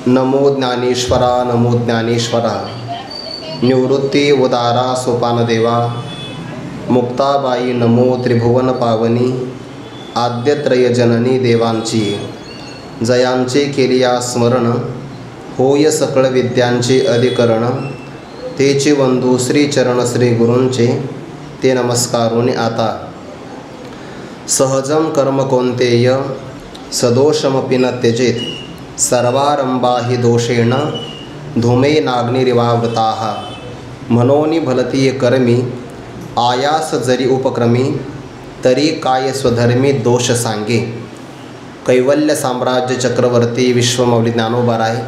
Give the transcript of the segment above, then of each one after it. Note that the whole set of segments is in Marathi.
नमो ज्ञानेश्वरा नमो ज्ञानेश्वरा। निवृत्ती उदारा सोपानदेवा। मुक्ताबाई नमो त्रिभुवन पावनी। आद्यत्रय जननी देवांची जयांचे केलिया स्मरण। होय सकळ विद्यांचे अधिकरण। तेचे वंदू श्री चरण श्री गुरूंचे ते नमस्कारोनी आता। सहजम कर्म कोणतेय सदोषमपि न त्यजेत। सर्वारंभा हि दोषेण धूमे नाग्निरिवावृताः। मनोनी भलती कर्मी आयास जरी उपक्रमी। तरी काय स्वधर्मी दोष सांगे। कैवल्य साम्राज्य चक्रवर्ती विश्वमौली ज्ञानोबाराय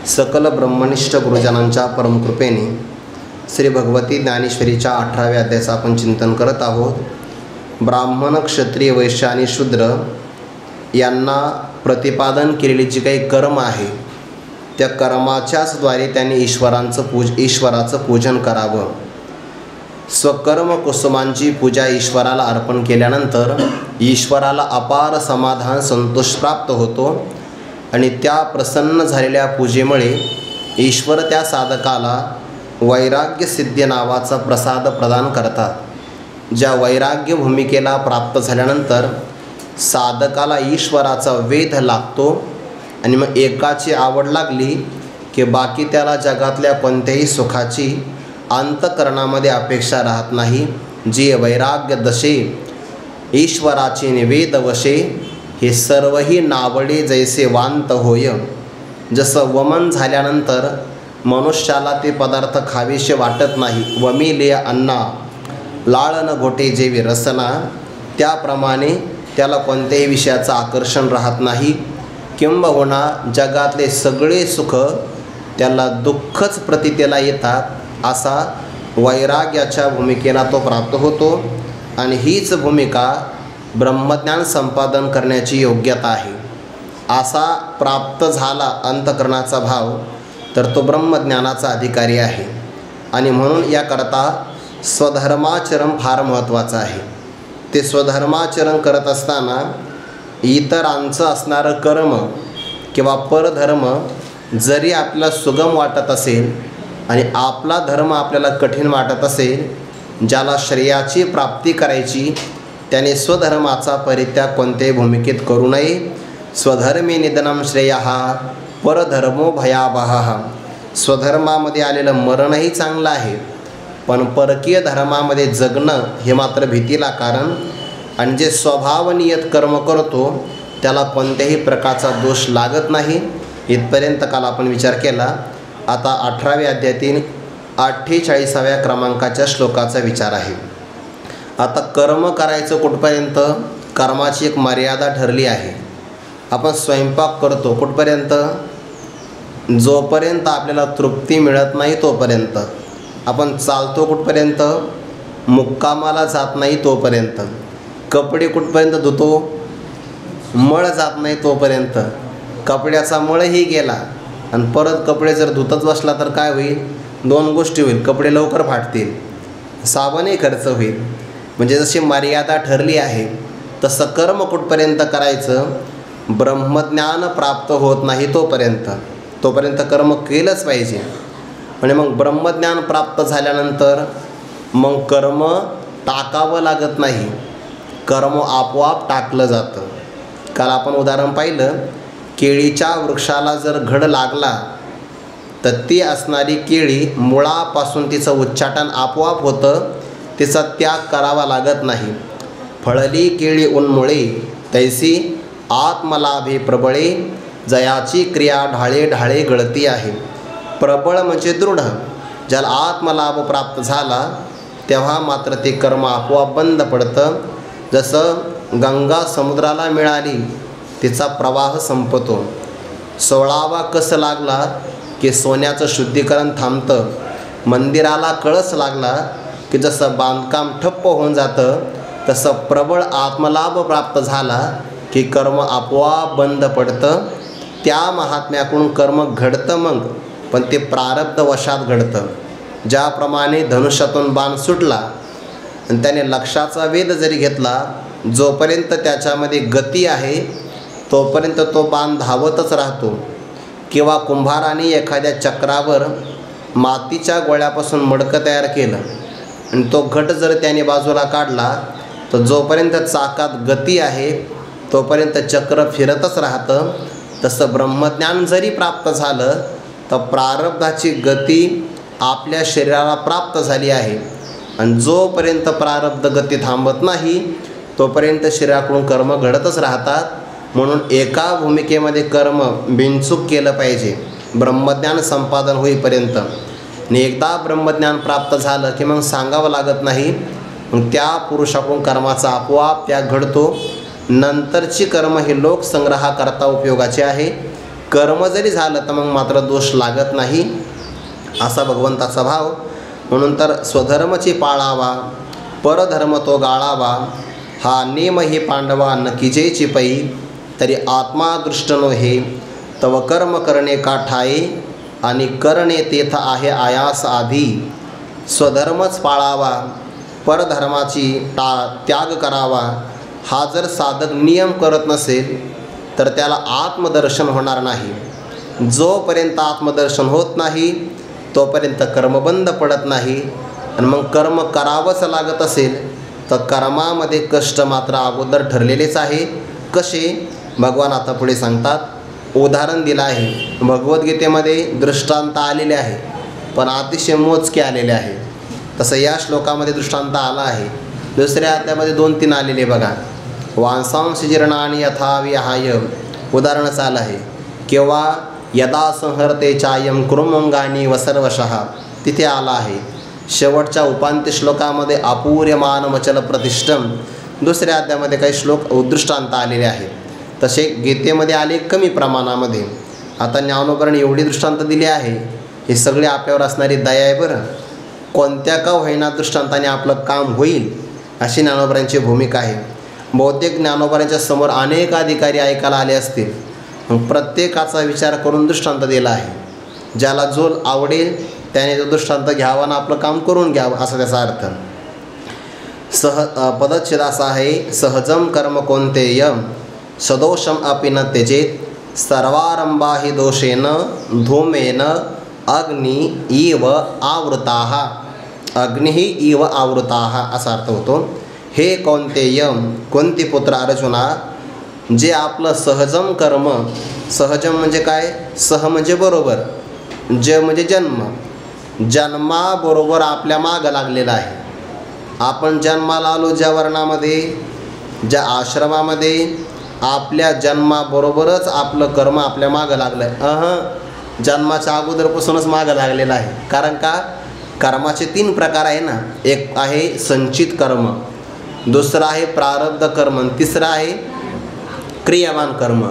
सकल ब्रह्मनिष्ठ गुरुजनांच्या परमकृपेने श्री भगवती ज्ञानेश्वरीच्या 18व्या अध्यायाचं आपण चिंतन करत आहोत। ब्राह्मण क्षत्रिय वैश्य आणि शूद्र यांना प्रतिपादन केलेली जी काही कर्म आहे त्या कर्माच्याच द्वारे त्यांनी ईश्वराचं पूजन करावं। स्वकर्म कुसुमांची पूजा ईश्वराला अर्पण केल्यानंतर ईश्वराला अपार समाधान संतोष प्राप्त होतो आणि त्या प्रसन्न झालेल्या पूजेमुळे ईश्वर त्या साधकाला वैराग्य सिद्धी नावाचा प्रसाद प्रदान करतात। ज्या वैराग्य भूमिकेला प्राप्त झाल्यानंतर साधकाला ईश्वराचा वेध लागतो आणि मग एकाची आवड लागली की बाकी त्याला जगातल्या कोणत्याही सुखाची अंतःकरणामध्ये अपेक्षा राहत नाही। जे वैराग्य दशे ईश्वराचे निवेद वशे हे सर्वही नावडे जैसे वांत होय। जसं वमन झाल्यानंतर मनुष्याला ते पदार्थ खावेसे वाटत नाही। वमिले अन्ना लाळ न घोटे जेवी रसना। त्याप्रमाणे त्याला कोणत्याही विषयाचं आकर्षण राहत नाही। किंबहुना जगातले सगळे सुख त्याला दुःखच प्रतीतेला येतात। असा वैराग्याच्या भूमिकेला तो प्राप्त होतो आणि हीच भूमिका ब्रह्मज्ञान संपादन करण्याची योग्यता आहे। असा प्राप्त झाला अंतःकरणाचा भाव तर तो ब्रह्मज्ञानाचा अधिकारी आहे आणि म्हणून याकरता स्वधर्माचरण फार महत्त्वाचं आहे। ते स्वधर्माचरण करत असताना इतरांचं असणारं कर्म किंवा परधर्म जरी आपल्याला सुगम वाटत असेल आणि आपला धर्म आपल्याला कठीण वाटत असेल, ज्याला श्रेयाची प्राप्ती करायची त्याने स्वधर्माचा परित्याग कोणत्याही भूमिकेत करू नये। स्वधर्मे निधनम श्रेयः परधर्मो भयावहः। स्वधर्मामध्ये आलेलं मरणही चांगलं आहे, पण परकीय धर्मामध्ये जगणं हे मात्र भीतीला कारण। आणि जे स्वभावनियत कर्म करतो त्याला कोणत्याही प्रकारचा दोष लागत नाही। इथपर्यंत काल आपण विचार केला। आता 18व्या अध्यायातील 48व्या क्रमांकाच्या श्लोकाचा विचार आहे। आता कर्म करायचं कुठपर्यंत, कर्माची एक मर्यादा ठरली आहे। आपण स्वयंपाक करतो कुठपर्यंत, जोपर्यंत आपल्याला तृप्ती मिळत नाही तोपर्यंत। आपण चालतो कुठपर्यंत, मुक्कामाला जात नाही तोपर्यंत। कपडे कुठपर्यंत धुतो, मळ जात नाही तोपर्यंत। कपड्याचा मळही गेला आणि परत कपडे जर धुतच बसला तर काय होईल, दोन गोष्टी होईल, कपडे लवकर फाटतील, साबणही खर्च होईल। म्हणजे जशी मर्यादा ठरली आहे तसं कर्म कुठपर्यंत करायचं, ब्रह्मज्ञान प्राप्त होत नाही तोपर्यंत कर्म केलंच पाहिजे। आणि मग ब्रह्मज्ञान प्राप्त झाल्यानंतर मग कर्म टाकावं लागत नाही, कर्म आपोआप टाकलं जातं। काल आपण उदाहरण पाहिलं, केळीच्या वृक्षाला जर घड लागला तर ती असणारी केळी मुळापासून तिचं उच्चाटन आपोआप होतं, तिचा त्याग करावा लागत नाही। फळली केळी उन्मुळे तैसी आत्मलाभे प्रबळे। जयाची क्रिया ढाळे ढाळे गळती आहे। प्रबळ म्हणजे दृढ। ज्याला आत्मलाभ प्राप्त झाला तेव्हा मात्र ते कर्म आपोआप बंद पडतं। जसं गंगा समुद्राला मिळाली तिचा प्रवाह संपतो। 16वा कस लागला की सोन्याचं शुद्धीकरण थांबतं। मंदिराला कळस लागला की जसं बांधकाम ठप्प होऊन जातं तसं प्रबळ आत्मलाभ प्राप्त झाला की कर्म आपोआप बंद पडतं। त्या महात्म्याकडून कर्म घडतं मग, पण ते प्रारब्ध वशात घडतं। ज्याप्रमाणे धनुष्यातून बाण सुटला आणि त्याने लक्षाचा वेध जरी घेतला, जोपर्यंत त्याच्यामध्ये गती आहे तोपर्यंत तो बाण धावतच राहतो। किंवा कुंभाराने एखाद्या चक्रावर मातीच्या गोळ्यापासून मडकं तयार केलं आणि तो घट जर त्याने बाजूला काढला तर जोपर्यंत चाकात गती आहे तोपर्यंत चक्र फिरतच राहतं. तसं ब्रह्मज्ञान जरी प्राप्त झालं तर प्रारब्धाची गती आपल्या शरीराला प्राप्त झाली आहे आणि जोपर्यंत प्रारब्ध गती थांबत नाही तोपर्यंत शरीराकडून कर्म घडतच राहतात. म्हणून एका भूमिकेमध्ये कर्म बिनचूक केलं पाहिजे ब्रह्मज्ञान संपादन होईपर्यंत. आणि एकदा ब्रह्मज्ञान प्राप्त झालं की मग सांगावं लागत नाही, मग त्या पुरुषाकडून कर्माचा आपोआप त्याग घडतो. नंतरची कर्म हे लोकसंग्रहाकरता उपयोगाचे आहे. कर्म जरी झालं तर मग मात्र दोष लागत नाही असा भगवंताचा भाव. म्हणून तर स्वधर्मची पाळावा परधर्म तो गाळावा, हा नेम ही पांडवा नकीजेची पै, तरी आत्मा दृष्ट नो हे तव कर्म करणे का ठाई, आणि करणे तेथ आहे आयास आधी. स्वधर्मच पाळावा परधर्माची त्याग करावा, हा जर साधक नियम करत नसेल तर त्याला आत्मदर्शन होणार नाही. जोपर्यंत आत्मदर्शन होत नाही तोपर्यंत कर्म बंद पडत नाही. आणि मग कर्म करावंच लागत असेल तर कर्मामध्ये कष्ट मात्र अगोदर ठरलेलेच आहे. कसे भगवान आता पुढे सांगतात. उदाहरण दिलं आहे. भगवद्गीतेमध्ये दृष्टांत आलेले आहे पण अतिशय मोजके आलेले आहे. तसं या श्लोकामध्ये दृष्टांत आला आहे. दुसऱ्या अध्यायामध्ये 2-3 आलेले बघा. वांसांश जीर्णानि यथा विहाय उदाहरणच आलं आहे. किंवा यदा संहरते चायम कृमंगानी वसर्वशः तिथे आला आहे. शेवटच्या उपांत्य श्लोकामध्ये अपूर्यमान वचल प्रतिष्ठम दुसऱ्या अध्यायामध्ये काही श्लोक दृष्टांत आलेले आहेत. तसे गीतेमध्ये आले कमी प्रमाणामध्ये. आता ज्ञानोबरांनी एवढी दृष्टांत दिली आहे. हे सगळे आपल्यावर असणारी दया आहे बरं. कोणत्या का होईना दृष्टांताने आपलं काम होईल अशी ज्ञानोबरांची भूमिका आहे. बहुतेक ज्ञानोबरांच्या समोर अनेक अधिकारी ऐकायला आले असतील. मग प्रत्येकाचा विचार करून दृष्टांत दिला आहे. ज्याला जो आवडेल त्याने तो दृष्टांत घ्यावा आणि आपलं काम करून घ्यावं असा त्याचा अर्थ. पदच्छेद असा आहे. सहजम कर्म कोणतेय सदोषम अपि न त्यजेत सर्वारंभा हि दोषेन धूमेन अग्नि इव आवृताः. अग्निः इव आवृताः असा अर्थ होतो. हे कौंतेयम कोणती पुत्र अर्जुना, जे आपलं सहजम कर्म, सहजम म्हणजे काय, सह म्हणजे बरोबर, ज म्हणजे जन्म, जन्माबरोबर आपल्या मागं लागलेला आहे. आपण जन्माला आलो ज्या वर्णामध्ये ज्या आश्रमामध्ये आपल्या जन्माबरोबरच आपलं कर्म आपल्या मागं लागलं आहे. जन्माच्या अगोदरपासूनच मागं लागलेलं आहे. कारण का कर्माचे 3 प्रकार आहे ना. एक आहे संचित कर्म, दुसरं आहे प्रारब्ध कर्म, तिसरं आहे क्रियामान कर्म.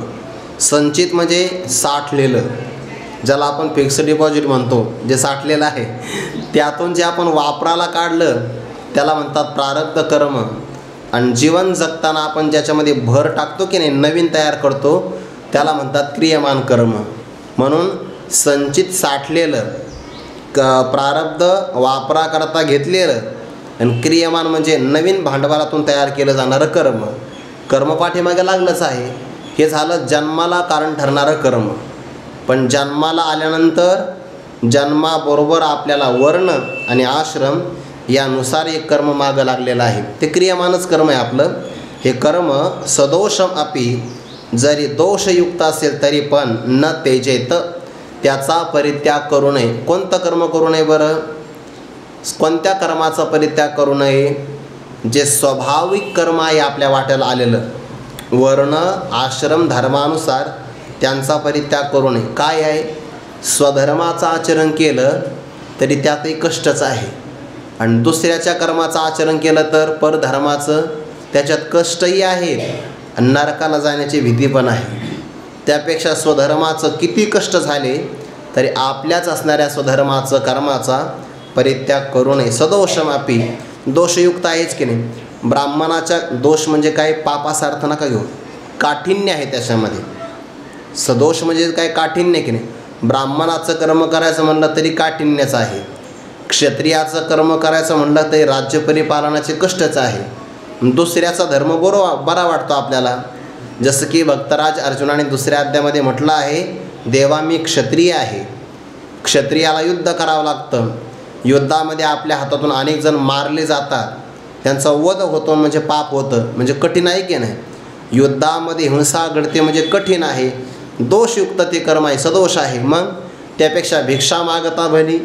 संचित म्हणजे साठलेलं, ज्याला आपण फिक्स्ड डिपॉझिट म्हणतो, जे साठलेलं आहे त्यातून जे आपण वापराला काढलं त्याला म्हणतात प्रारब्ध कर्म. आणि जीवन जगताना आपण ज्याच्यामध्ये भर टाकतो की नाही, नवीन तयार करतो, त्याला म्हणतात क्रियमान कर्म. म्हणून संचित साठलेलं, प्रारब्ध वापराकरता घेतलेलं, आणि क्रियमान म्हणजे नवीन भांडवलातून तयार केलं जाणारं कर्म. कर्म पाठीमागे लागलंच आहे. हे झालं जन्माला कारण ठरणारं कर्म. पण जन्माला आल्यानंतर जन्माबरोबर आपल्याला वर्ण आणि आश्रम यानुसार एक कर्म मागं लागलेलं आहे. ते क्रियमानच कर्म आहे आपलं. हे कर्म सदोषम अपि, जरी दोषयुक्त असेल तरी पण न त्यजेत, त्याचा परित्याग करू नये. कोणतं कर्म करू नये बरं? कोणत्या कर्माचा परित्याग करू नये? जे स्वाभाविक कर्म आहे आपल्या वाट्याला आलेलं, वर्ण आश्रम धर्मानुसार त्यांचा परित्याग करू नये. काय आहे? स्वधर्माचं आचरण केलं तरी त्यातही कष्टच आहे, आणि दुसऱ्याच्या कर्माचं आचरण केलं तर परधर्माचं त्याच्यात कष्टही आहे आणि नरकाला जाण्याची भीती पण आहे. त्यापेक्षा स्वधर्माचं किती कष्ट झाले तरी आपल्याच असणाऱ्या स्वधर्माचं कर्माचा परित्याग करू नये. सदोषमापी, दोषयुक्त आहेच की नाही. ब्राह्मणाचा दोष म्हणजे काय, पापाचा अर्थ नका घेऊ, काठिण्य आहे त्याच्यामध्ये. सदोष म्हणजे काय, काठिण्य की नाही. ब्राह्मणाचं कर्म करायचं म्हणलं तरी काठिण्यच आहे. क्षत्रियाचं कर्म करायचं म्हणलं तरी राज्य परिपालनाचे कष्टच आहे. दुसऱ्याचा धर्म बरा वाटतो आपल्याला. जसं की भक्तराज अर्जुनाने दुसऱ्या अध्यायामध्ये म्हटलं आहे देवा मी क्षत्रिय आहे, क्षत्रियाला युद्ध करावं लागतं, युद्धामध्ये आपल्या हातातून अनेक जण मारले जातात, त्यांचा वध होतो म्हणजे पाप होतं, म्हणजे कठीण आहे की नाही. युद्धामध्ये हिंसा घडते म्हणजे कठीण आहे, दोषयुक्त ते कर्म आहे, सदोष आहे. मग त्यापेक्षा भिक्षा मागता भली,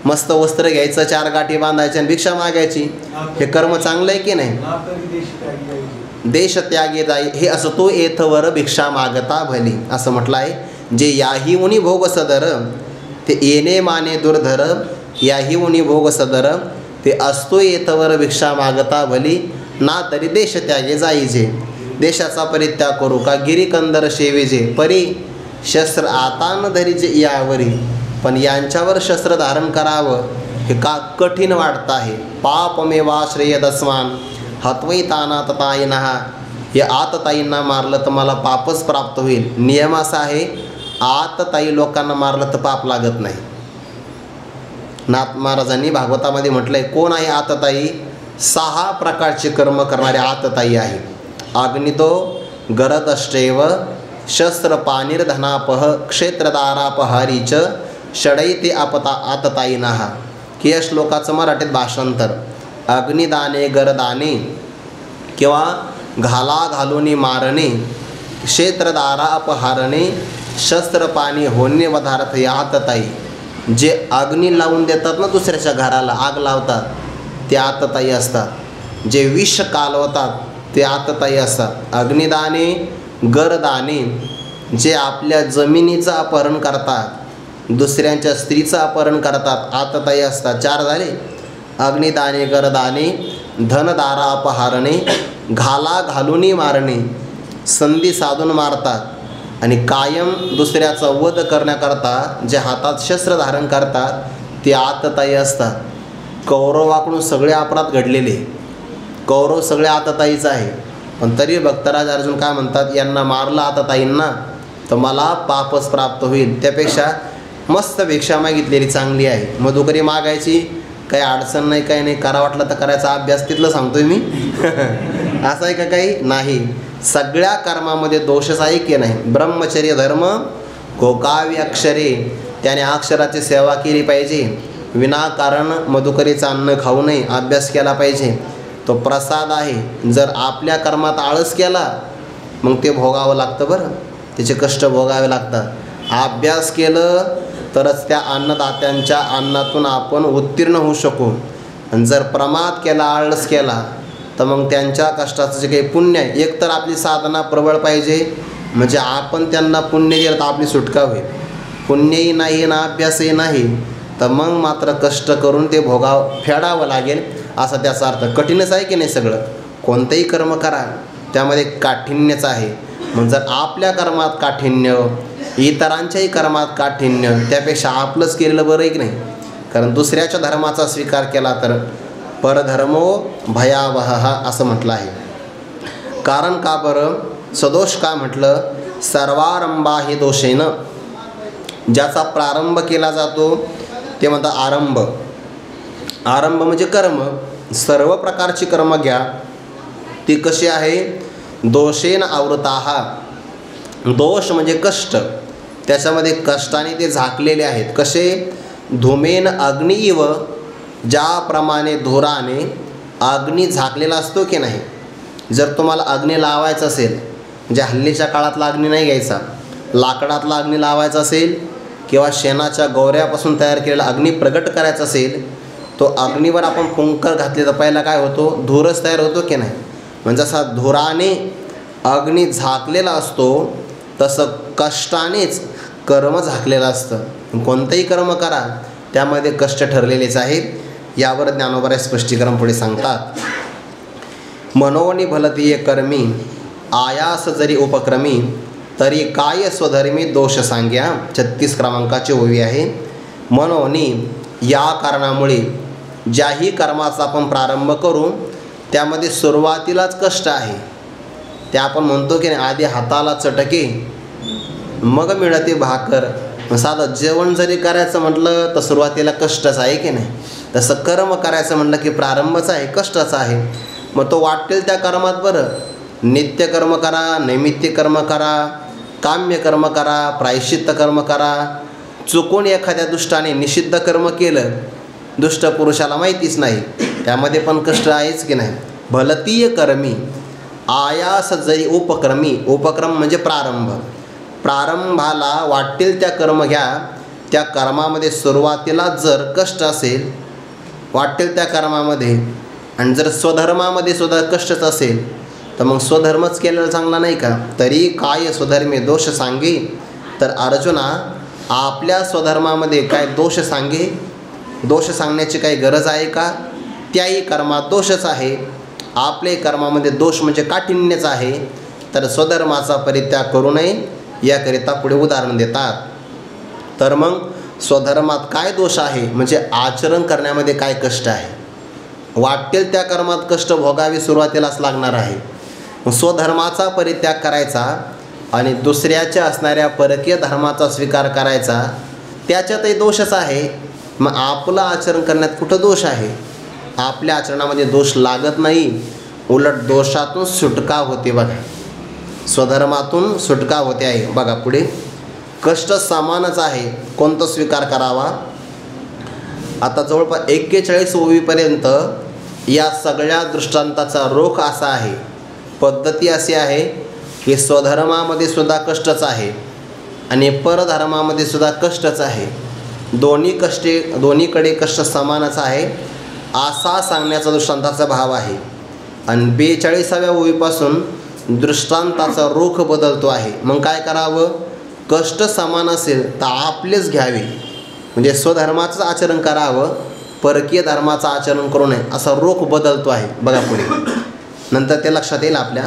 मस्त वस्त्र घ्यायचं, 4 गाठी बांधायच्या आणि भिक्षा मागायची, हे कर्म चांगलं आहे की नाही. देश त्यागे जाई हे असं तो येथवर भिक्षा मागता भली असं म्हटलं आहे. जे याही उनी भोग सदर ते येणे माने दुर्धर, याही उनी भोग सदर ते असतो येथवर भिक्षा मागता भली, ना तरी देश त्यागे जाईजे. देशाचा परित्याग करू का गिरीकंदर शेवेजे, परी शस्त्र आता न धरीजे यावरी. पण यांच्यावर शस्त्र धारण करावं हे का कठीण वाटतं आहे. पापमेवाश्रय दस्वान हत्वै ताना तताईनहा, हे आतताईंना मारलं तर मला पापच प्राप्त होईल. नियम असा आहे, आतताई लोकांना मारलं तर पाप लागत नाही. नाथ महाराजांनी भागवतामध्ये म्हटलंय, कोण आहे आतताई? 6 प्रकारचे कर्म करणारे आतताई आहे. अग्नितो गरदष्टेव शस्त्र पानिर्धनापह क्षेत्रदारापहारीच षडैते आपता आतताईनहा. की या श्लोकाचं मराठीत भाषांतर, अग्निदाने गरदाने किंवा घाला घालूनी मारणे, क्षेत्रदारा अपहारणे, शस्त्रपाणी होणे वधार्थ या आतताई. जे अग्नी लावून देतात ना, दुसऱ्याच्या घराला आग लावतात, ते आतताई असतात. जे विष कालवतात ते आतताई असतात. अग्निदाने गरदाने, जे आपल्या जमिनीचं अपहरण करतात, दुसऱ्यांच्या स्त्रीचं अपहरण करतात, आतताई असतात. 4 झाले. अग्निदाने गरदाने, धनदारा अपहारणे, घाला घालूनी मारणे, संधी साधून मारतात. आणि कायम दुसऱ्याचा वध करण्याकरता जे हातात शस्त्र धारण करतात ते आतताई असतात. कौरवाकडून सगळे अपराध घडलेले, कौरव सगळे आतताईचं आहे. पण तरी भक्तराज अर्जुन काय म्हणतात, यांना मारलं आतताईंना तर मला पापच प्राप्त होईल. त्यापेक्षा मस्त भिक्षा मागितलेली चांगली आहे. मधुकरी मागायची, काही अडचण नाही, काही नाही. करा वाटलं तर करायचा अभ्यास, तिथलं सांगतोय मी. असं आहे का काही? नाही. सगळ्या कर्मामध्ये दोषच आहे की नाही. ब्रह्मचर्य धर्म गोकाव्य अक्षरे, त्याने अक्षराची सेवा केली पाहिजे. विनाकारण मधुकरीचं अन्न खाऊ नये, अभ्यास केला पाहिजे. तो प्रसाद आहे. जर आपल्या कर्मात आळस केला मग ते भोगावं लागतं बरं, त्याचे कष्ट भोगावे लागतात. अभ्यास केलं तरच त्या अन्नदात्यांच्या अन्नातून आपण उत्तीर्ण होऊ शकू. आणि जर प्रमाद केला, आळस केला तर मग त्यांच्या कष्टाचं जे काही पुण्य आहे, एकतर आपली साधना प्रबळ पाहिजे, म्हणजे आपण त्यांना पुण्य दिलं तर आपली सुटका होईल. पुण्यही नाही ना अभ्यासही नाही तर मग मात्र कष्ट करून ते फेडावं लागेल, असा त्याचा अर्थ. कठीणच आहे की नाही सगळं. कोणतंही कर्म करा त्यामध्ये काठिण्यच आहे. मग जर आपल्या कर्मात काठिण्य, इतरांच्याही कर्मात काठिण्य, त्यापेक्षा आपलंच केलेलं बरं आहे की नाही. कारण दुसऱ्याच्या धर्माचा स्वीकार केला तर परधर्मो भयावह असं म्हटलं आहे. कारण का बरं? सदोष का म्हटलं? सर्वारंभा ही दोषेनं, ज्याचा प्रारंभ केला जातो ते म्हणतात आरंभ. आरंभ म्हणजे कर्म. सर्व प्रकारची कर्म घ्या, ती कशी आहे? दोषेन आवृताः. दोष म्हणजे कष्ट, त्याच्यामध्ये कष्टाने ते झाकलेले आहेत. कसे? धूमेन अग्नी इव, ज्याप्रमाणे धुराने अग्नी झाकलेला असतो की नाही. जर तुम्हाला अग्नी लावायचा असेल, म्हणजे हल्लीच्या काळातला अग्नी नाही घ्यायचा, लाकडातला अग्नी लावायचा असेल किंवा शेणाच्या गौऱ्यापासून तयार केलेला अग्नी प्रगट करायचा असेल, तो अग्नीवर आपण फुंकर घातले तर पहिला काय होतो? धूरच तयार होतो की नाही. म्हणजे जसा धुराने अग्नी झाकलेला असतो तसं कष्टानेच कर्म झाकलेलं असतं. कोणतंही कर्म करा त्यामध्ये कष्ट ठरलेलेच आहेत. यावर ज्ञानोबा स्पष्टीकरण पुढे सांगतात. मनोनी भलतीय कर्मी आयास जरी उपक्रमी, तरी काय स्वधर्मी दोष सांग्या. 36 क्रमांकाची ओवी आहे. मनोनी, या कारणामुळे ज्याही कर्माचा आपण प्रारंभ करू त्यामध्ये सुरुवातीलाच कष्ट आहे. ते आपण म्हणतो की नाही, आधी हाताला चटके मग मिळते भाकर. साधं जेवण जरी करायचं म्हटलं तर सुरुवातीला कष्टच आहे की नाही. तसं कर्म करायचं म्हटलं की प्रारंभच आहे, कष्टाचा आहे. मग तो वाटेल त्या कर्मात बरं. नित्य कर्म करा, नैमित्तिक कर्म करा, काम्य कर्म करा, प्रायश्चित्त कर्म करा. चुकून एखाद्या दुष्टाने निषिद्ध कर्म केलं, दुष्ट पुरुषाला माहितीच नाही, त्यामध्ये पण कष्ट आहेच की नाही. भलतीय कर्मी आयास जरी उपक्रमी, उपक्रम म्हणजे प्रारंभ, प्रारंभाला वाटेल त्या कर्म घ्या. त्या कर्मामध्ये सुरुवातीला जर कष्ट असेल वाटेल त्या कर्मामध्ये, आणि जर स्वधर्मामध्ये सुद्धा कष्टच असेल, तर मग स्वधर्मच केलेला चांगला नाही का. तरी काय स्वधर्मे दोष सांगे, तर अर्जुना आपल्या स्वधर्मामध्ये काय दोष सांगे, दोष सांगण्याची काही गरज आहे का. त्याही कर्मात दोषच आहे. आपले कर्मामध्ये दोष म्हणजे काठिण्यच आहे. तर स्वधर्माचा परित्याग करू नये याकरिता पुढे उदाहरण देतात. तर मग स्वधर्मात काय दोष आहे, म्हणजे आचरण करण्यामध्ये काय कष्ट आहे. वाटेल त्या कर्मात कष्ट भोगावे सुरुवातीलाच लागणार आहे. स्वधर्माचा परित्याग करायचा आणि दुसऱ्याच्या असणाऱ्या परकीय धर्माचा स्वीकार करायचा, त्याच्यातही दोषच आहे. मग आपलं आचरण करण्यात कुठं दोष आहे. आपल्या आचरणामध्ये दोष लागत नाही, उलट दोषातून सुटका होते. बघा, स्वधर्मातून सुटका होते आहे. बघा पुढे, कष्ट समानच आहे, कोणतं स्वीकार करावा. आता जवळपास 41 ओवीपर्यंत या सगळ्या दृष्टांताचा रोख असा आहे, पद्धती अशी आहे की स्वधर्मामध्ये सुद्धा कष्टच आहे आणि परधर्मामध्ये सुद्धा कष्टच आहे. दोन्हीकडे कष्ट समानच आहे असा सांगण्याचा दृष्टांताचा भाव आहे. आणि 42व्या ओवीपासून दृष्टांताचा रोख बदलतो आहे. मग काय करावं, कष्ट समान असेल तर आपलेच घ्यावे, म्हणजे स्वधर्माचंच आचरण करावं, परकीय धर्माचं आचरण करू नये, असा रोख बदलतो आहे. बघा पुढे, नंतर ते लक्षात येईल आपल्या.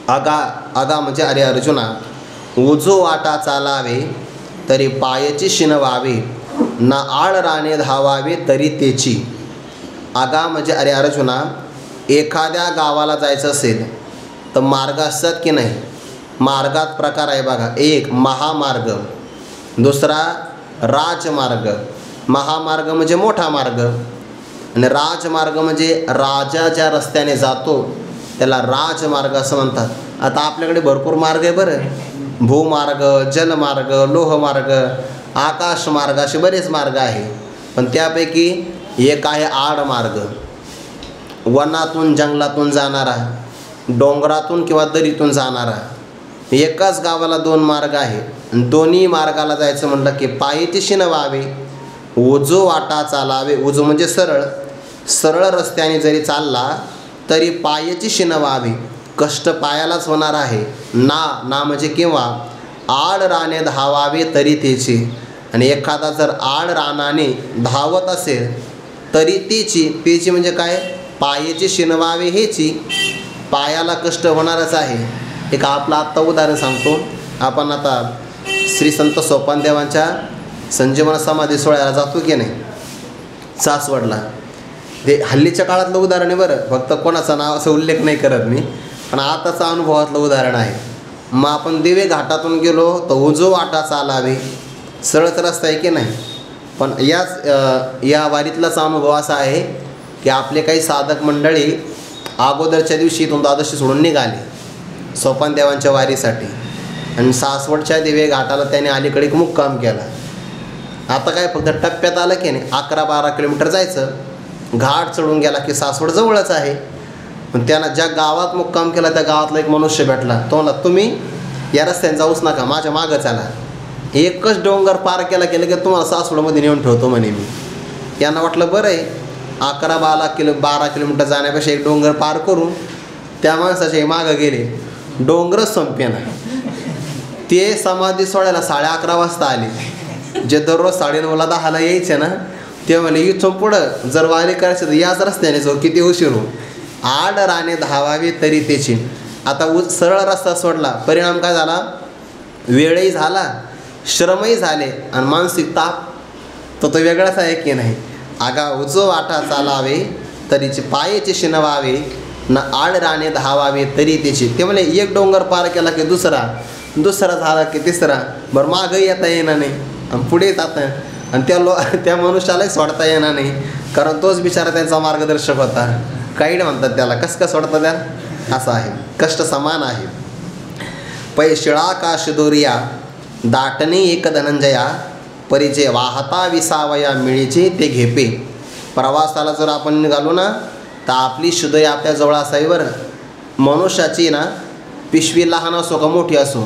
आगा म्हणजे अरे अर्जुना, उजो वाटा चालावे तरी पायाची शिनवावे, ना आळ राणे धावावे तरी तेची. आगा म्हणजे अरे अर्जुना, एखाद्या गावाला जायचं असेल तर मार्ग असतात की नाही. मार्गात प्रकार आहे बघा, एक महामार्ग, दुसरा राजमार्ग. महामार्ग म्हणजे मोठा मार्ग आणि राजमार्ग म्हणजे राजा ज्या रस्त्याने जातो त्याला राजमार्ग असं म्हणतात. आता आपल्याकडे भरपूर मार्ग आहे बरं, भूमार्ग, जलमार्ग, लोहमार्ग, आकाशमार्ग, असे बरेच मार्ग आहे. पण त्यापैकी एक आहे आडमार्ग, वनातून जंगलातून जाणारा, डोंगरातून किंवा दरीतून जाणारा. एकाच गावाला 2 मार्ग आहे आणि दोन्ही मार्गाला जायचं म्हटलं की पायीची शिनवावे, उजो वाटा चालावे. उजो म्हणजे सरळ, सरळ रस्त्याने जरी चालला तरी पायाची शिनवावे, कष्ट पायालाच होणार आहे. ना म्हणजे किंवा आड राणे धावावे तरी तेची. आणि एखादा जर आड रानाने धावत असेल तरी तेची म्हणजे काय, पायाची शिनवावे हेची, पायाला कष्ट होणारच आहे. एक आपलं आत्ता उदाहरण सांगतो. आपण आता श्री संत सोपानदेवांच्या संजीवन समाधी सोहळ्याला जातो की नाही, सासवडला. ते हल्लीच्या काळातलं उदाहरण आहे बरं, फक्त कोणाचं नाव असं उल्लेख नाही करत मी, पण आताचं अनुभवातलं उदाहरण आहे. मग आपण दिवे घाटातून गेलो तर उजो वाटा चालावे, सरळच रस्ता आहे की नाही. पण या वारीतलाच अनुभव असा आहे की आपले काही साधक मंडळी अगोदरच्या दिवशी इथून द्वादशी सोडून निघाले सोपानदेवांच्या वारीसाठी आणि सासवडच्या दिवे घाटाला त्याने अलीकडे एक मुक्काम केला. आता काय फक्त टप्प्यात आलं की नाही, 11-12 किलोमीटर जायचं, घाट चढून गेला की सासवड जवळच आहे. पण त्यानं ज्या गावात मुक्काम केला त्या गावातला एक मनुष्य भेटला. तो म्हणला, तुम्ही या रस्त्याने जाऊच नका, माझ्या मागं चाला. एकच डोंगर पार केला की तुम्हाला सासवडमध्ये नेऊन ठेवतो म्हणे मी. यांना वाटलं बरं आहे, 11-12 किलोमीटर जाण्यापेक्षा एक डोंगर पार करून त्या माणसाचे मागं गेले. डोंगरच संपेना. ते समाधी सोडायला 11:30 वाजता आले. जे दररोज 9:30ला 10ला यायचे ना, ते म्हणे इथून पुढं जर वारी करायचं तर याच रस्त्याने जाऊ, किती उशीर हो. आड राणे धावावे तरी त्याची. आता सरळ रस्ता सोडला, परिणाम काय झाला, वेळही झाला, श्रमही झाले आणि मानसिक ताप तो वेगळाच आहे की नाही. आगा उजो वाटा चालावे तरीची पायाची शिनवावे, ना आड राणे धावावे तरी त्याची. ते म्हणे एक डोंगर पार केला की दुसरा झाला की तिसरा, बरं मागंही येता येणार नाही आणि पुढे जात आणि त्या मनुष्यालाही सोडता येणार नाही, कारण तोच बिचारा त्यांचा मार्गदर्शक होता. काही म्हणतात त्याला, कसं का सोडता त्या, असं आहे. कष्ट समान आहे. पैशिळा का शिदोरिया दाटणे एक धनंजया परिचय वाहता विसावया मिळीचे ते घेपे. प्रवासाला जर आपण निघालो ना तर आपली शिदोरी आपल्या जवळ असावी बरं. मनुष्याची ना पिशवी लहान असो का मोठी असो,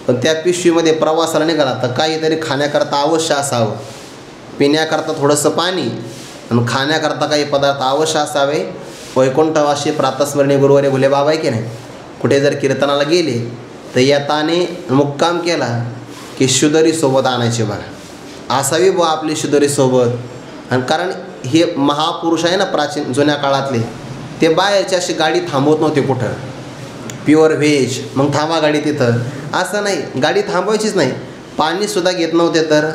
पण त्या पिशवीमध्ये प्रवासाला निघाला तर काहीतरी खाण्याकरता अवश्य असावं. पिण्याकरता थोडंसं पाणी आणि खाण्याकरता काही पदार्थ अवश्य असावे. वैकुंठवासी प्रातस्मरणीय गुरुवारी भुले बाबा आहे की नाही, कुठे जर कीर्तनाला गेले तर येताने मुक्काम केला की शिदोरी सोबत आणायची बघा. असावी बुवा आपली शिदोरी सोबत. आणि कारण हे महापुरुष आहे ना प्राचीन जुन्या काळातले, ते बाहेरची अशी गाडी थांबवत नव्हते कुठं. प्युअर व्हेज मग थांबा गाडी तिथं, असं नाही. गाडी थांबवायचीच नाही. पाणीसुद्धा घेत नव्हते. तर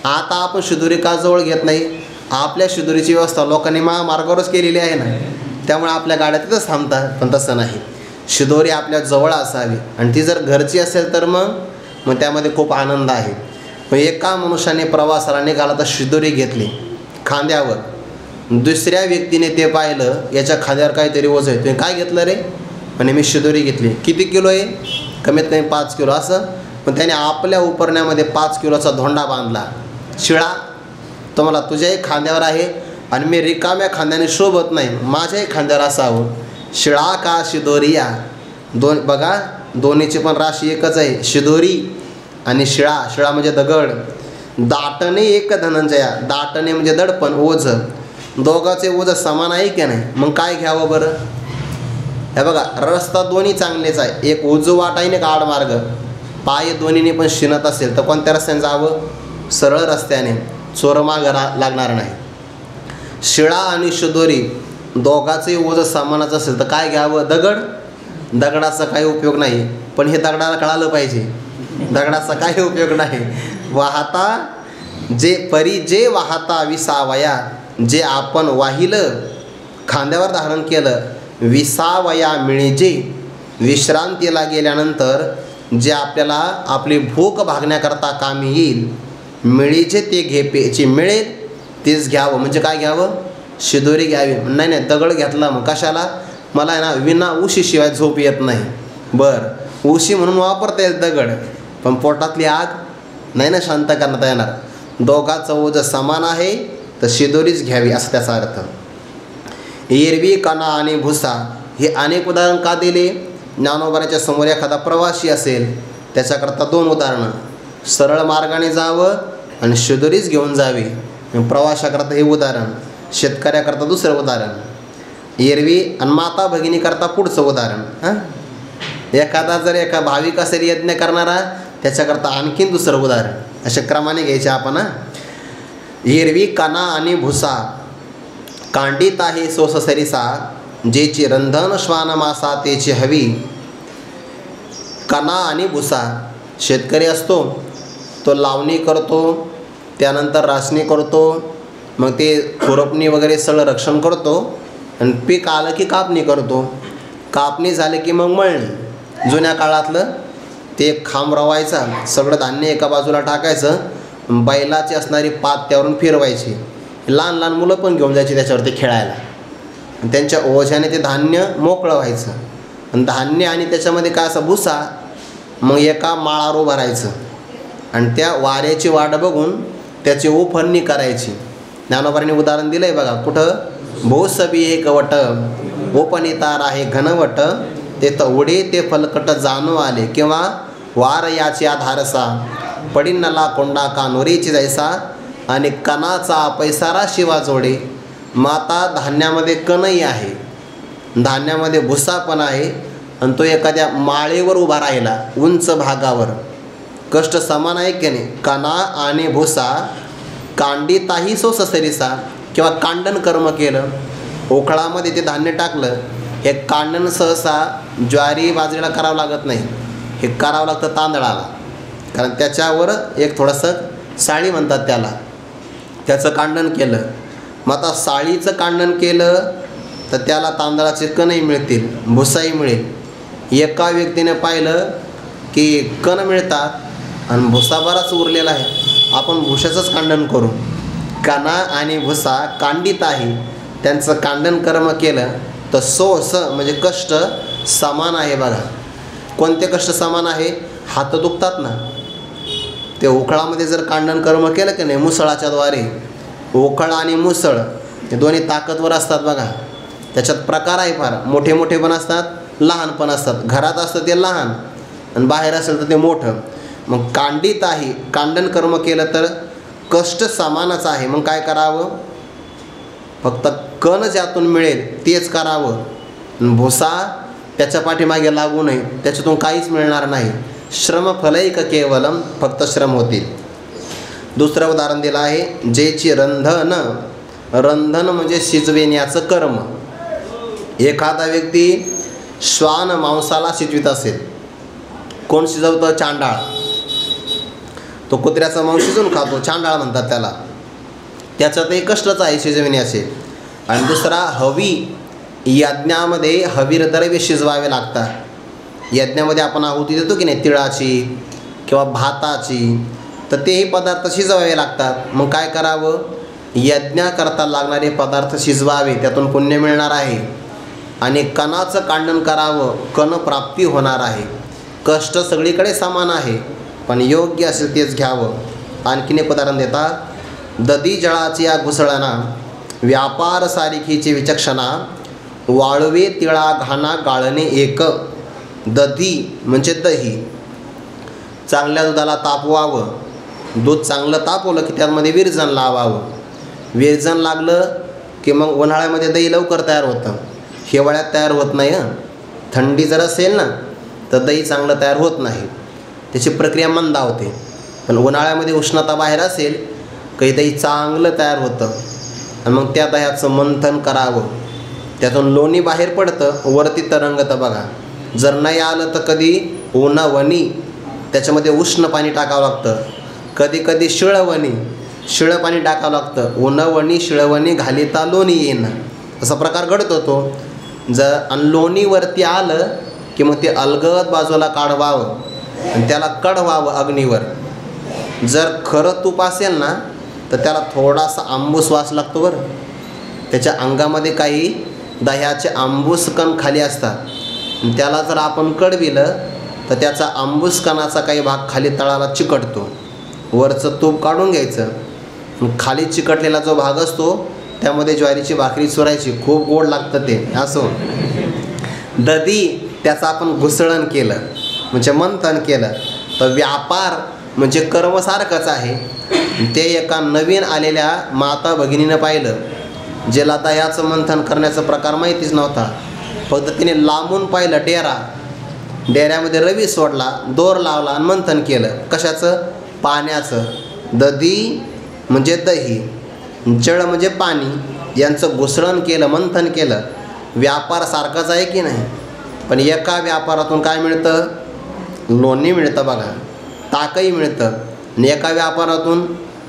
आता आपण शिदोरी का जवळ घेत नाही? आपल्या शिदोरीची व्यवस्था लोकांनी महामार्गावरच केलेली आहे ना, त्यामुळे आपल्या गाड्या तिथंच थांबतात. पण तसं नाही, शिदोरी आपल्या जवळ असावी. आणि ती जर घरची असेल तर मग त्यामध्ये खूप आनंद आहे. मग एका मनुष्याने प्रवासाला निघाला तर शिदोरी घेतली खांद्यावर. दुसऱ्या व्यक्तीने ते पाहिलं याच्या खांद्यावर काहीतरी ओझं आहे. तुम्ही काय घेतलं रे? म्हणे मी शिदोरी घेतली. किती किलो आहे? कमीत कमी 5 किलो. असं पण त्याने आपल्या उपरण्यामध्ये 5 किलोचा धोंडा बांधला. शिळा तो मला तुझ्याही खांद्यावर आहे आणि मी रिकाम्या खांद्याने शोभत नाही, माझ्याही खांद्यावर असावं. शिळा का शिदोरिया, बघा दोन्हीची पण राशी एकच आहे, शिदोरी आणि शिळा. शिळा म्हणजे दगड. दाटणे एक धनंजया, दाटणे म्हणजे दडपण, ओझं. दोघांचे ओझं समान आहे की नाही? मग काय घ्यावं बरं? हे बघा रस्ता दोन्ही चांगलेच आहे. एक उजू वाट आहे ना का आडमार्ग, पाय दोन्हीने पण शिनत असेल तर कोणत्या रस्त्याने जावं? सरळ रस्त्याने, चोरमार्ग लागणार नाही. शिळा आणि शिदोरी दोघांचे ओझं समानच असेल तर काय घ्यावं? दगड. दगडाचा काही उपयोग नाही. पण हे दगडाला कळालं पाहिजे, दगडाचा काही उपयोग नाही. वाहता जे वाहता विसावया, जे आपण वाहिलं खांद्यावर धारण केलं, विसावया मिळीजे विश्रांतीला गेल्यानंतर जे आपल्याला आपली भूक भागण्याकरता कामी येईल, मिळीचे ते घेपेची मिळेल तेच घ्यावं. म्हणजे काय घ्यावं? शिदोरी घ्यावी. नाही दगड घेतला मग कशाला? मला आहे ना विना उशीशिवाय झोप येत नाही. बरं उशी म्हणून वापरता येईल दगड, पण पोटातली आग नाही ना शांत करता येणार. दोघांचं ओझं समान आहे तर शिदोरीच घ्यावी असं त्याचा अर्थ. एरवी कणा आणि भुसा हे अनेक उदाहरण का दिले? ज्ञानोबाच्या समोर एखादा प्रवासी असेल त्याच्याकरता 2 उदाहरणं, सरळ मार्गाने जावं आणि शिदोरीच घेऊन जावी. प्रवाशाकरता हे उदाहरण, शेतकऱ्याकरता दुसरं उदाहरण, एरवी आणि माता भगिनीकरता पुढचं उदाहरण. एखादा जर एका भाविक असेल यज्ञ करणारा त्याच्याकरता आणखीन दुसरं उदाहरण. अशा क्रमाने घ्यायचे आपण. एरवी कणा आणि भुसा कांडित आहे सोससरिसा, जेची रंधन श्वान मासा तेची हवी. कणा आणि भुसा, शेतकरी असतो तो लावणी करतो, त्यानंतर रासणी करतो, मग ते खुरपणी वगैरे सगळं रक्षण करतो आणि पीक आलं की कापणी करतो. कापणी झाली की मग मळणी. जुन्या काळातलं ते खांब रवायचा, सगळं धान्य एका बाजूला टाकायचं, बैलाची असणारी पात त्यावरून फिरवायची. लहान लहान मुलं पण घेऊन जायची त्याच्यावरती खेळायला. त्यांच्या ओझ्याने ते धान्य मोकळं व्हायचं. आणि धान्य आणि त्याच्यामध्ये काय असं भुसा, मग एका माळावर उभं राहायचं आणि त्या वाऱ्याची वाट बघून त्याची उफणणी करायची. ज्ञानोबांनी उदाहरण दिलं आहे बघा कुठं? भोसबी हे कवट ओपनितार आहे घनवट, ते तवडे ते फलकट जाणू आले. किंवा वार याची आधारसा पडिन्नला कोंडा कानोरीची जैसा, आणि कणाचा पैसारा शिवा जोडे. माता धान्यामध्ये कणही आहे, धान्यामध्ये भुसा पण आहे, आणि तो एखाद्या माळेवर उभा राहिला उंच भागावर. कष्ट समान आहे की नाही? कणा आणि भुसा कांडिताही सोससरिसा, किंवा कांडण कर्म केलं, ओखळामध्ये ते धान्य टाकलं. हे कांडण सहसा ज्वारी बाजरीला करावं लागत नाही, हे करावं लागतं तांदळाला, कारण त्याच्यावर एक थोडंसं साळी म्हणतात त्याला, त्याचं कांडण केलं. मग आता साळीचं कांडण केलं तर त्याला तांदळाचे कणही मिळतील, भुसाही मिळेल. एका व्यक्तीने पाहिलं की कण मिळतात आणि भुसा बराच उरलेला आहे, आपण भुसाचंच कांडण करू. कणा आणि भुसा कांडित आहे, त्यांचं कांडण कर्म केलं तर सोस म्हणजे कष्ट समान आहे बघा. कोणते कष्ट समान आहे? हात दुखतात ना, ते उखळामध्ये जर कांडन कर्म केलं की नाही मुसळाच्या द्वारे, उखळ आणि मुसळ हे दोन्ही ताकदवर असतात बघा. त्याच्यात प्रकार आहे फार, मोठे मोठे पण असतात, लहान पण असतात. घरात असतं ते लहान आणि बाहेर असेल तर ते मोठं. मग कांडित आहे, कांडन कर्म केलं तर कष्ट समानच आहे. मग काय करावं? फक्त कण ज्यातून मिळेल तेच करावं. भुसा त्याच्या पाठीमागे लागू नये, त्याच्यातून काहीच मिळणार नाही. श्रम फलैक केवलम, फक्त श्रम होतील. दुसरं उदाहरण दिलं आहे, जेची रंधन. रंधन म्हणजे शिजविण्याचं कर्म. एखादा व्यक्ती श्वान मांसाला शिजवित असेल, कोण शिजवतं? चांडाळ. तो कुत्र्याचं मांस शिजवून खातो, चांडाळ म्हणतात त्याला. त्याच्यातही कष्टच आहे शिजविण्याचे. आणि दुसरा हवी. यज्ञामध्ये हवीर द्रव्य शिजवावे लागतात. यज्ञामध्ये आपण आहुती देतो की नाही, तिळाची किंवा भाताची, तर तेही पदार्थ शिजवावे लागतात. मग काय करावं? यज्ञाकरता लागणारे पदार्थ शिजवावे, त्यातून पुण्य मिळणार आहे. आणि कणाचं कांडन करावं, कण प्राप्ती होणार आहे. कष्ट सगळीकडे समान आहे, पण योग्य असेल तेच घ्यावं. आणखीन एक उदाहरण देतात, दधी जळाची या घुसळणा, व्यापार सारिखीची विचक्षणा, वाळवे तिळा घाना गाळणे एक. दधी म्हणजे दही. चांगल्या दुधाला तापवावं, दूध चांगलं तापवलं की त्यामध्ये विरजण लावावं. विरजण लागलं की मग उन्हाळ्यामध्ये दही लवकर तयार होतं, हिवाळ्यात तयार होत नाही. थंडी जर असेल ना तर दही चांगलं तयार होत नाही, त्याची प्रक्रिया मंदावते. पण उन्हाळ्यामध्ये उष्णता बाहेर असेल काही दही चांगलं तयार होतं. आणि मग त्या दह्याचं मंथन करावं, त्यातून लोणी बाहेर पडतं, वरती तरंगतं बघा. जर नाही आलं तर कधी उन्हावणी, त्याच्यामध्ये उष्ण पाणी टाकावं लागतं. कधी कधी शिळवणी, शिळं पाणी टाकावं लागतं. उन्हावणी शिळवणी घालिता लोणी येणं, असा प्रकार घडतो तो. जर आणि लोणीवरती आलं की मग ते अलगद बाजूला काढवावं आणि त्याला कढवावं अग्नीवर. जर खरं तूप असेल ना तर त्याला थोडासा आंबूस वास लागतो बरं. त्याच्या अंगामध्ये काही दह्याचे आंबूस कण खाली असतात, त्याला जर आपण कढविलं तर त्याचा आंबूस कणाचा काही भाग खाली तळाला चिकटतो. वरचं तूप काढून घ्यायचं, खाली चिकटलेला जो भाग असतो त्यामध्ये ज्वारीची भाकरी चुरायची, खूप गोड लागतं ते. असो दधी त्याचं आपण घुसळण केलं म्हणजे मंथन केलं तर व्यापार म्हणजे कर्मसारखंच आहे. ते एका नवीन आलेल्या माता भगिनीनं पाहिलं, ज्याला दह्याचं मंथन करण्याचा प्रकार माहितीच नव्हता. फक्त तिने लांबून पाहिलं डेरा, डेऱ्यामध्ये रवी सोडला, दोर लावला आणि मंथन केलं. कशाचं? पाण्याचं. दधी म्हणजे दही, जळ म्हणजे पाणी, यांचं घुसळण केलं, मंथन केलं. व्यापार सारखाच आहे की नाही? पण एका व्यापारातून काय मिळतं? लोणी मिळतं बघा, ताकही मिळतं. आणि एका व्यापारातून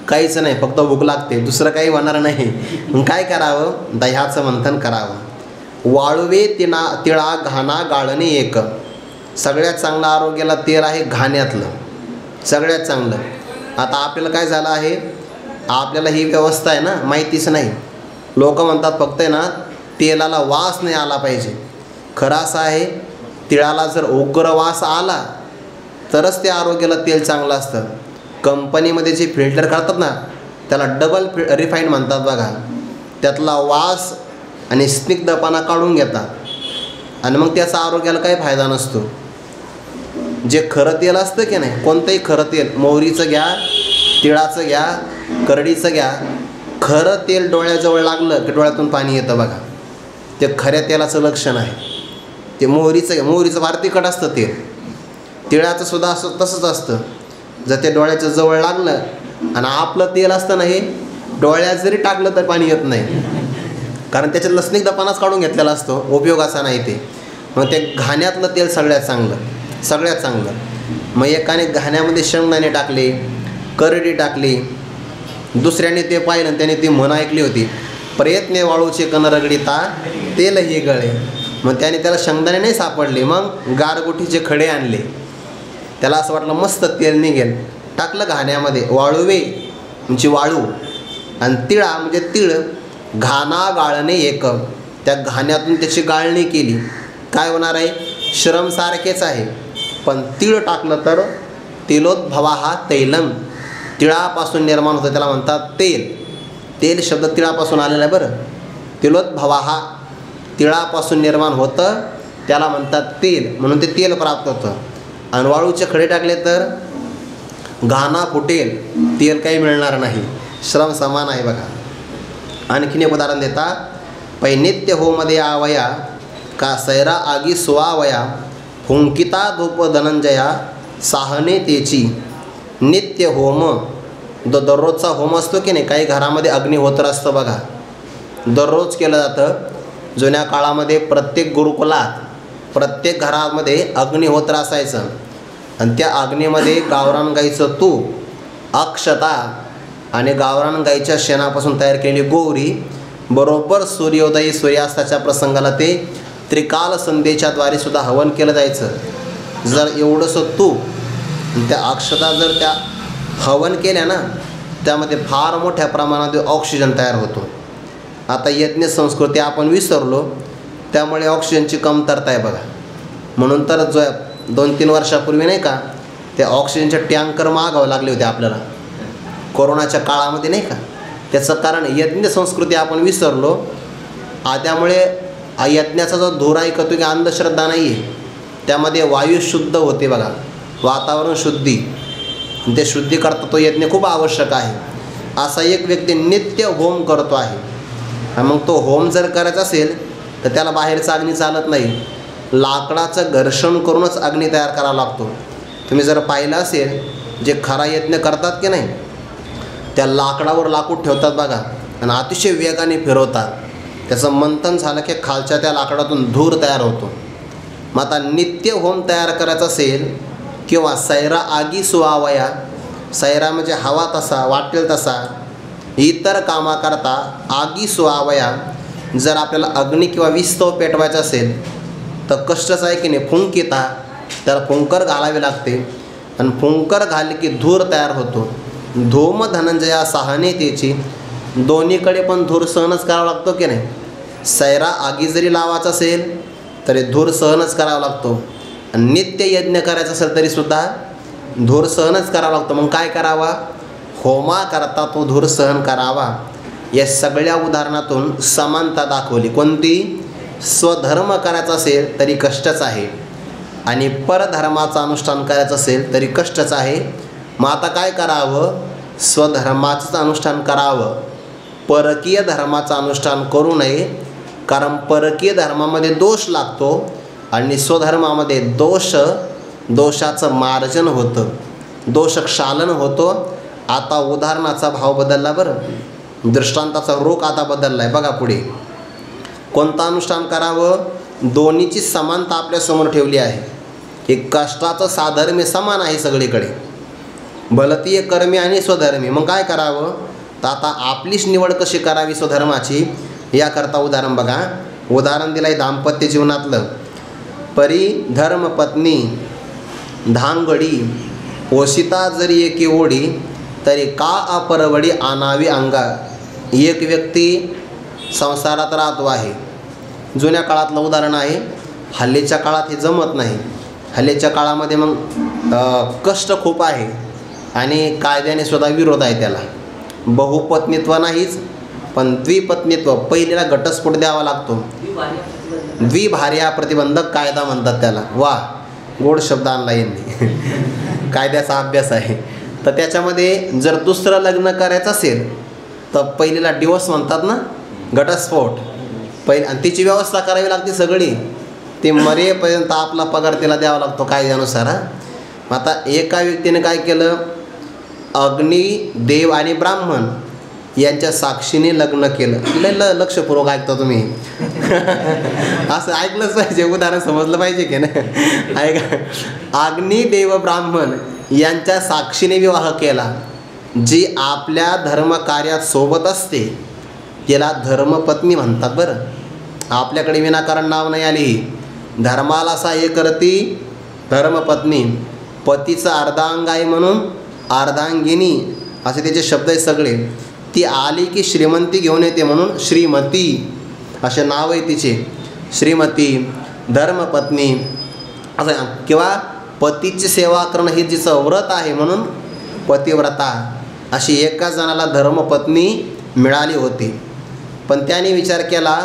काहीच नाही, फक्त भूक लागते, दुसरं काही होणार नाही. मग काय करावं? दह्याचं मंथन करावं. वाळवे तिळा घाना गाळणे एक. सगळ्यात चांगलं आरोग्याला तेल आहे घाण्यातलं, सगळ्यात चांगलं. आता आपल्याला काय झालं आहे, आपल्याला ही व्यवस्था आहे ना माहितीच नाही. लोक म्हणतात फक्त आहे ना तेलाला वास नाही आला पाहिजे. खरं असं आहे, तिळाला जर उग्र वास आला तरच ते आरोग्याला तेल चांगलं असतं. कंपनीमध्ये जे फिल्टर करतात ना त्याला डबल रिफाईंड म्हणतात बघा. त्यातला वास आणि स्निग्धपणा काढून घेतात आणि मग त्याचा आरोग्याला काही फायदा नसतो. जे खरं तेल असतं की नाही, कोणतंही खरं तेल, मोहरीचं घ्या, तिळाचं घ्या, करडीचं घ्या, खरं तेल डोळ्याजवळ लागलं की डोळ्यातून पाणी येतं बघा. ते खऱ्या तेलाचं लक्षण आहे. ते मोहरीचं घ्या, मोहरीचं फार तिखट असतं तेल. तिळाचं सुद्धा असं तसंच असतं. जर ते डोळ्याच्या जवळ लागलं आणि आपलं तेल असतं ना हे डोळ्यात जरी टाकलं तर पाणी येत नाही, कारण त्याच्यातलं स्निग्धपणाच काढून घेतलेला असतो, उपयोगाचा नाही ते. मग ते घाण्यातलं तेल सगळ्यात चांगलं, सगळ्यात चांगलं. मग एकाने घाण्यामध्ये शेंगदाणे टाकले, करडी टाकली, दुसऱ्याने ते पाहिलं आणि त्याने ती म्हण ऐकली होती, प्रयत्ने वाळूचे कण रगडिता तेलही गळे. मग त्याने त्याला शेंगदाणे नाही सापडले, मग गारगुटीचे खडे आणले. त्याला असं वाटलं मस्त तेल निघेल, टाकलं घाण्यामध्ये. वाळुवे म्हणजे वाळू आणि तिळा म्हणजे तिळ. घाना गाळणे एक. त्या घाण्यातून त्याची गाळणी केली. काय होणार आहे? श्रम सारखेच आहे, पण तीळ टाकलं तर तिलोद्भवा हा तैलम, तिळापासून निर्माण होतं, त्याला म्हणतात तेल. तेल शब्द तिळापासून आलेला आहे बरं. तिलोद्भवा हा तिळापासून निर्माण होतं, त्याला म्हणतात तेल, म्हणून ते तेल प्राप्त होतं. आणि वाळूचे खडे टाकले तर घाणा फुटेल, तेल काही मिळणार नाही. श्रम समान आहे बघा. आणखीन एक उदाहरण देतात. पैनित्य होमध्ये आवया का सैरा आगी सुवावया, हुंकिता धूप धनंजया साहने तेची. नित्य होम, दररोजचा होम असतो की नाही, काही घरामध्ये अग्निहोत्र असतं बघा, दररोज केलं जातं. जुन्या काळामध्ये प्रत्येक गुरुकुलात, प्रत्येक घरामध्ये अग्निहोत्र असायचं. आणि त्या अग्नीमध्ये गावरान गाईचं तूप, अक्षता आणि गावरान गाईच्या शेणापासून तयार केलेली गोवरी, बरोबर सूर्योदयी सूर्यास्ताच्या प्रसंगाला ते त्रिकाल संध्येच्याद्वारे सुद्धा हवन केलं जायचं. जर एवढंसं तूप त्या अक्षता जर त्या हवन केल्या ना, त्यामध्ये फार मोठ्या प्रमाणात ऑक्सिजन तयार होतो. आता यज्ञ संस्कृती आपण विसरलो, त्यामुळे ऑक्सिजनची कमतरता आहे बघा. म्हणून तर जो 2-3 वर्षापूर्वी नाही का, ते ऑक्सिजनचे टँकर मागावे लागले होते आपल्याला कोरोनाच्या काळामध्ये नाही का. त्याचं कारण यज्ञ संस्कृती आपण विसरलो. त्यामुळे यज्ञाचा जो धूर ऐकतो की अंधश्रद्धा नाही आहे, त्यामध्ये वायू शुद्ध होते बघा, वातावरण शुद्धी, ते शुद्धी करता तो यज्ञ खूप आवश्यक आहे. असा एक व्यक्ती नित्य होम करतो आहे. मग तो होम जर करायचा असेल तर त्याला बाहेरचा अग्नी चालत नाही, लाकडाचं घर्षण करूनच अग्नी तयार करावा लागतो. तुम्ही जर पाहिलं असेल, जे खरा यज्ञ करतात की नाही, त्या लाकडावर लाकूड ठेवतात बघा आणि अतिशय वेगाने फिरवतात. त्याचं मंथन झालं की खालच्या त्या लाकडातून धूर तयार होतो. मग आता नित्य होम तयार करायचा असेल किंवा सैरा आगी सुवावया, सैरा म्हणजे हवा तसा, वाटेल तसा, इतर कामाकरता आगी सुवावया, जर आपल्याला अग्नी किंवा विस्तव पेटवायचा असेल तर कष्टच आहे की नाही. फुंकिता, त्याला फुंकर घालावे लागते आणि फुंकर घालले की धूर तयार होतो. धूम धनंजया साहने त्याची, दोन्हीकडे पण धूर सहनच करावा लागतो की नाही. सैरा आगी जरी लावायचा असेल तरी धूर सहनच करावा लागतो. आणि नित्य यज्ञ करायचं असेल तरीसुद्धा धूर सहनच करावा लागतो. मग काय करावा, होमा करता तो धूर सहन करावा. या सगळ्या उदाहरणातून समानता दाखवली. कोणती, स्वधर्म करायचा असेल तरी कष्टच आहे आणि परधर्माचं अनुष्ठान करायचं असेल तरी कष्टच आहे. मग आता काय करावं, स्वधर्माचंच अनुष्ठान करावं, परकीय धर्माचं अनुष्ठान करू नये. कारण परकीय धर्मामध्ये दोष लागतो आणि स्वधर्मामध्ये दोषाचं मार्जन होतं, दोषक्षालन होतं. आता उदाहरणाचा भाव बदलला बरं, दृष्टांताचा रोख आता बदलला आहे बघा. पुढे कोणतं अनुष्ठान करावं, दोन्हीची समानता आपल्यासमोर ठेवली आहे. हे कष्टाचं साधर्म्य समान आहे सगळीकडे, भलतीय कर्मी आणि स्वधर्मी. मग काय करावं, तर आता आपलीच निवड कशी करावी स्वधर्माची, याकरता उदाहरण बघा. उदाहरण दिलं आहे दाम्पत्य जीवनातलं. परी धर्मपत्नी धांगडी पोषिता जरी एके ओढी, तरी का अपरवडी आणावी अंगा. एक व्यक्ती संसारात राहतो आहे, जुन्या काळातलं उदाहरण आहे. हल्लीच्या काळात हे जमत नाही. हल्लीच्या काळामध्ये मग कष्ट खूप आहे आणि कायद्याने सुद्धा विरोध आहे त्याला. बहुपत्नीत्व नाहीच, पण द्विपत्नीत्व, पहिलेला घटस्फोट द्यावा लागतो. द्विभार्या प्रतिबंधक कायदा म्हणतात त्याला. वा, गोड शब्द आणला यांनी. कायद्याचा अभ्यास आहे. तर त्याच्यामध्ये जर दुसरं लग्न करायचं असेल तर पहिलेला डिवोर्स म्हणतात ना, घटस्फोट आणि तिची व्यवस्था करावी लागते सगळी. ते मरेपर्यंत आपला पगार तिला द्यावा लागतो कायद्यानुसार. आता एका व्यक्तीने काय केलं, अग्नी, देव आणि ब्राह्मण यांच्या साक्षीने लग्न केलं. लक्षपूर्वक ऐकता तुम्ही. असं ऐकलंच पाहिजे, उदाहरण समजलं पाहिजे की नाही. ऐका, अग्नी, देव, ब्राह्मण यांच्या साक्षीने विवाह केला. जी आपल्या धर्मकार्यात सोबत असते त्याला धर्मपत्नी म्हणतात बरं. आपल्याकडे विनाकारण नाव नाही आली. धर्माला सहाय्य करती धर्मपत्नी, पतीचा अर्धांग आहे म्हणून अर्धांगिनी असे त्याचे शब्द आहेत सगळे. ती आली की श्रीमंती घेऊन येते म्हणून श्रीमती असे नाव आहे तिचे. श्रीमती, धर्मपत्नी असं. किंवा पतीची सेवा करणं हे जिचं व्रत आहे म्हणून पतिव्रता अशी एका जणाला धर्मपत्नी मिळाली होती. पण त्याने विचार केला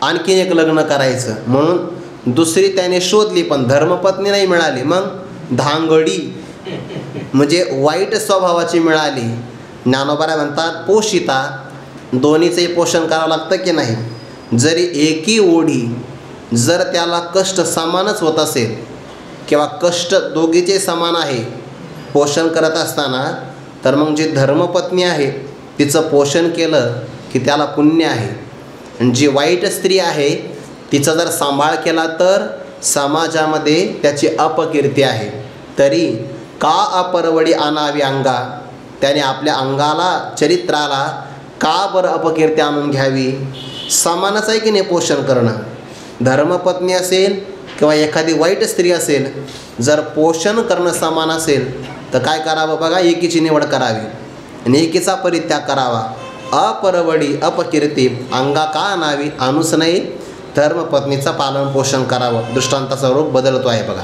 आणखीन एक लग्न करायचं म्हणून दुसरी त्याने शोधली पण धर्मपत्नी नाही मिळाली. मग धांगडी म्हणजे वाईट स्वभावाची मिळाली. ज्ञानोबा म्हणतात पोषिता, दोन्हीचंही पोषण करावं लागतं की नाही. जरी एकी ओढी जर त्याला कष्ट समानच होत असेल किंवा कष्ट दोघीचे समान आहे पोषण करत असताना, तर मग जी धर्मपत्नी आहे तिचं पोषण केलं की त्याला पुण्य आहे. आणि जी वाईट स्त्री आहे तिचा जर सांभाळ केला तर समाजामध्ये त्याची अपकीर्ती आहे. तरी का अपरवडी आणावी अंगा, त्याने आपल्या अंगाला चरित्राला का बरं अपकीर्ती आणून घ्यावी. समानच आहे की नाही पोषण करणं. धर्मपत्नी असेल किंवा एखादी वाईट स्त्री असेल, जर पोषण करणं समान असेल तर काय करावं बघा, एकीची निवड करावी आणि एकीचा परित्याग करावा. अपरवडी अपकीर्ती अंगा का आणावी, आणूच नाही, धर्मपत्नीचं पालन पोषण करावं. दृष्टांताचा रूप बदलतो आहे बघा.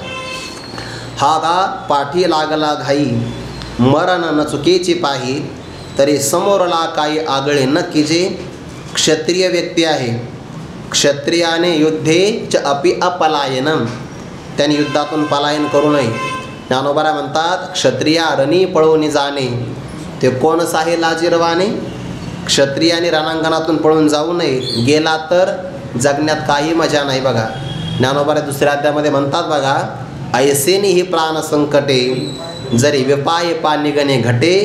हा गा पाठी लागला घाई मरण न चुकीची पाही, तरी समोरला काही आगळे नक्की. जे क्षत्रिय व्यक्ती आहे, क्षत्रियाने युद्धे च अपि अपलायनम, त्याने युद्धातून पलायन करू नये. ज्ञानोबा म्हणतात क्षत्रिया रणी पळवून जाणे ते कोणच आहे लाजीरवाने. क्षत्रियाने रणांगणातून पळून जाऊ नये, गेला तर जगण्यात काही मजा नाही. बघा ज्ञानोबा दुसऱ्या अध्यायामध्ये म्हणतात बघा, ऐसेनी ही प्राण संकटे जरी विपाय पानिगणे घटे,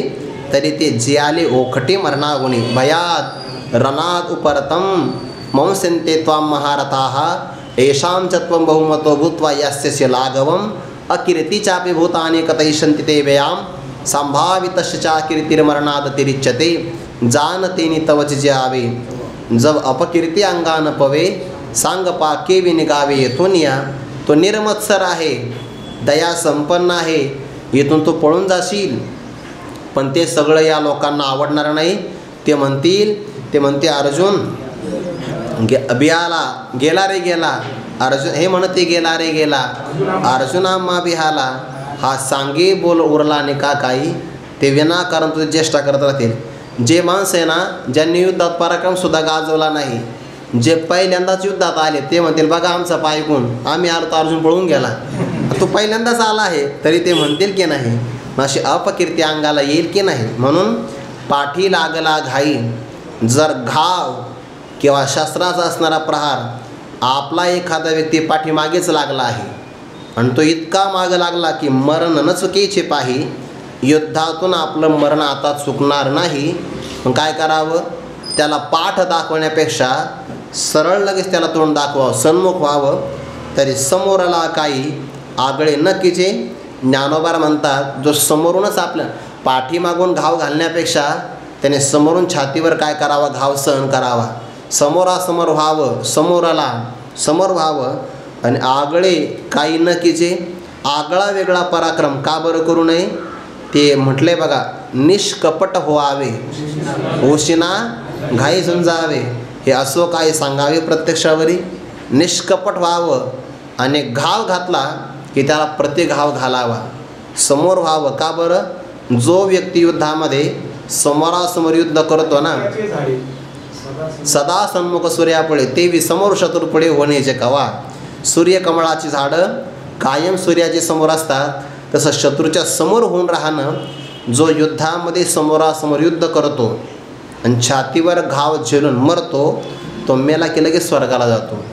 तरी ते जियाले ओखटे मरणागुणी भयात रणात उपरतम मंसन्ते त्वाम महारथाः येषां च त्वं बहुमतो भूत्वा यस्य लाघवम् अकीर्तिचापि भूतानि कथयिष्यन्ति ते व्ययां संभावितश्च कीर्तिर्मरणादतिरिच्यते जानतेनि तवच ज्यावे. जब अपकीर्ती अंगान पवे सांग पाके विनिगावे. येथून या, तो निर्मत्सर आहे, दया संपन्न आहे, येथून तो पळून जाशील. पण ते सगळं या लोकांना आवडणार नाही. ते म्हणते अर्जुन गेला रे गेला. अर्जुन हे म्हणते गेला रे गेला. अर्जुना मा बिहाला, हा सांगे बोल उरला आणि का काही. ते विनाकारण तुझी चेष्टा करत राहतील. जे माणसं आहे ना, ज्यांनी युद्धात पराक्रमसुद्धा गाजवला नाही, जे पहिल्यांदाच युद्धात आले, ते म्हणतील बघा आमचा पाय गुण, आम्ही आलो तर अर्जुन पळून गेला. तो पहिल्यांदाच आला आहे तरी ते म्हणतील की नाही, अशी अपकीर्ती अंगाला येईल की नाही. म्हणून पाठी लागला घाई. जर घाव किंवा शस्त्राचा असणारा प्रहार आपला एखादा व्यक्ती पाठीमागेच लागला आहे आणि तो इतका मागं लागला की मरण न चुकीचे पाही, युद्धातून आपलं मरण आता चुकणार नाही. मग काय करावं, त्याला पाठ दाखवण्यापेक्षा सरळ लगेच त्याला तोंड दाखवावं, सन्मुख व्हावं. तरी समोरला काही आगळे नक्कीचे. ज्ञानोबा म्हणतात जो समोरूनच आपल्या पाठीमागून घाव घालण्यापेक्षा त्याने समोरून छातीवर काय करावं, घाव सहन करावा. समोरासमोर व्हावं, समोर व्हावं. आणि आगळे काही नक्कीचे. आगळा वेगळा पराक्रम का बरं करू नये. ते म्हटले बघा, निष्कपट व्हावे ओशिना घाई समजावे. हे असो काही सांगावे प्रत्यक्षावरी. निष्कपट व्हावं आणि घाव घातला की त्याला प्रतिघाव घालावा. समोर व्हावं का बरं. जो व्यक्ती युद्धामध्ये समोरासमोर युद्ध करतो ना, सदा सन्मुख सूर्यापुढे ते समोर शत्रूपुढे होण्याचे कवा. सूर्यकमळाची झाडं कायम सूर्याचे समोर असतात, तसं शत्रूच्या समोर होऊन राहणं. जो युद्धामध्ये समोरासमोर युद्ध करतो आणि छातीवर घाव झेलून मरतो, तो मेला की लगेच स्वर्गाला जातो.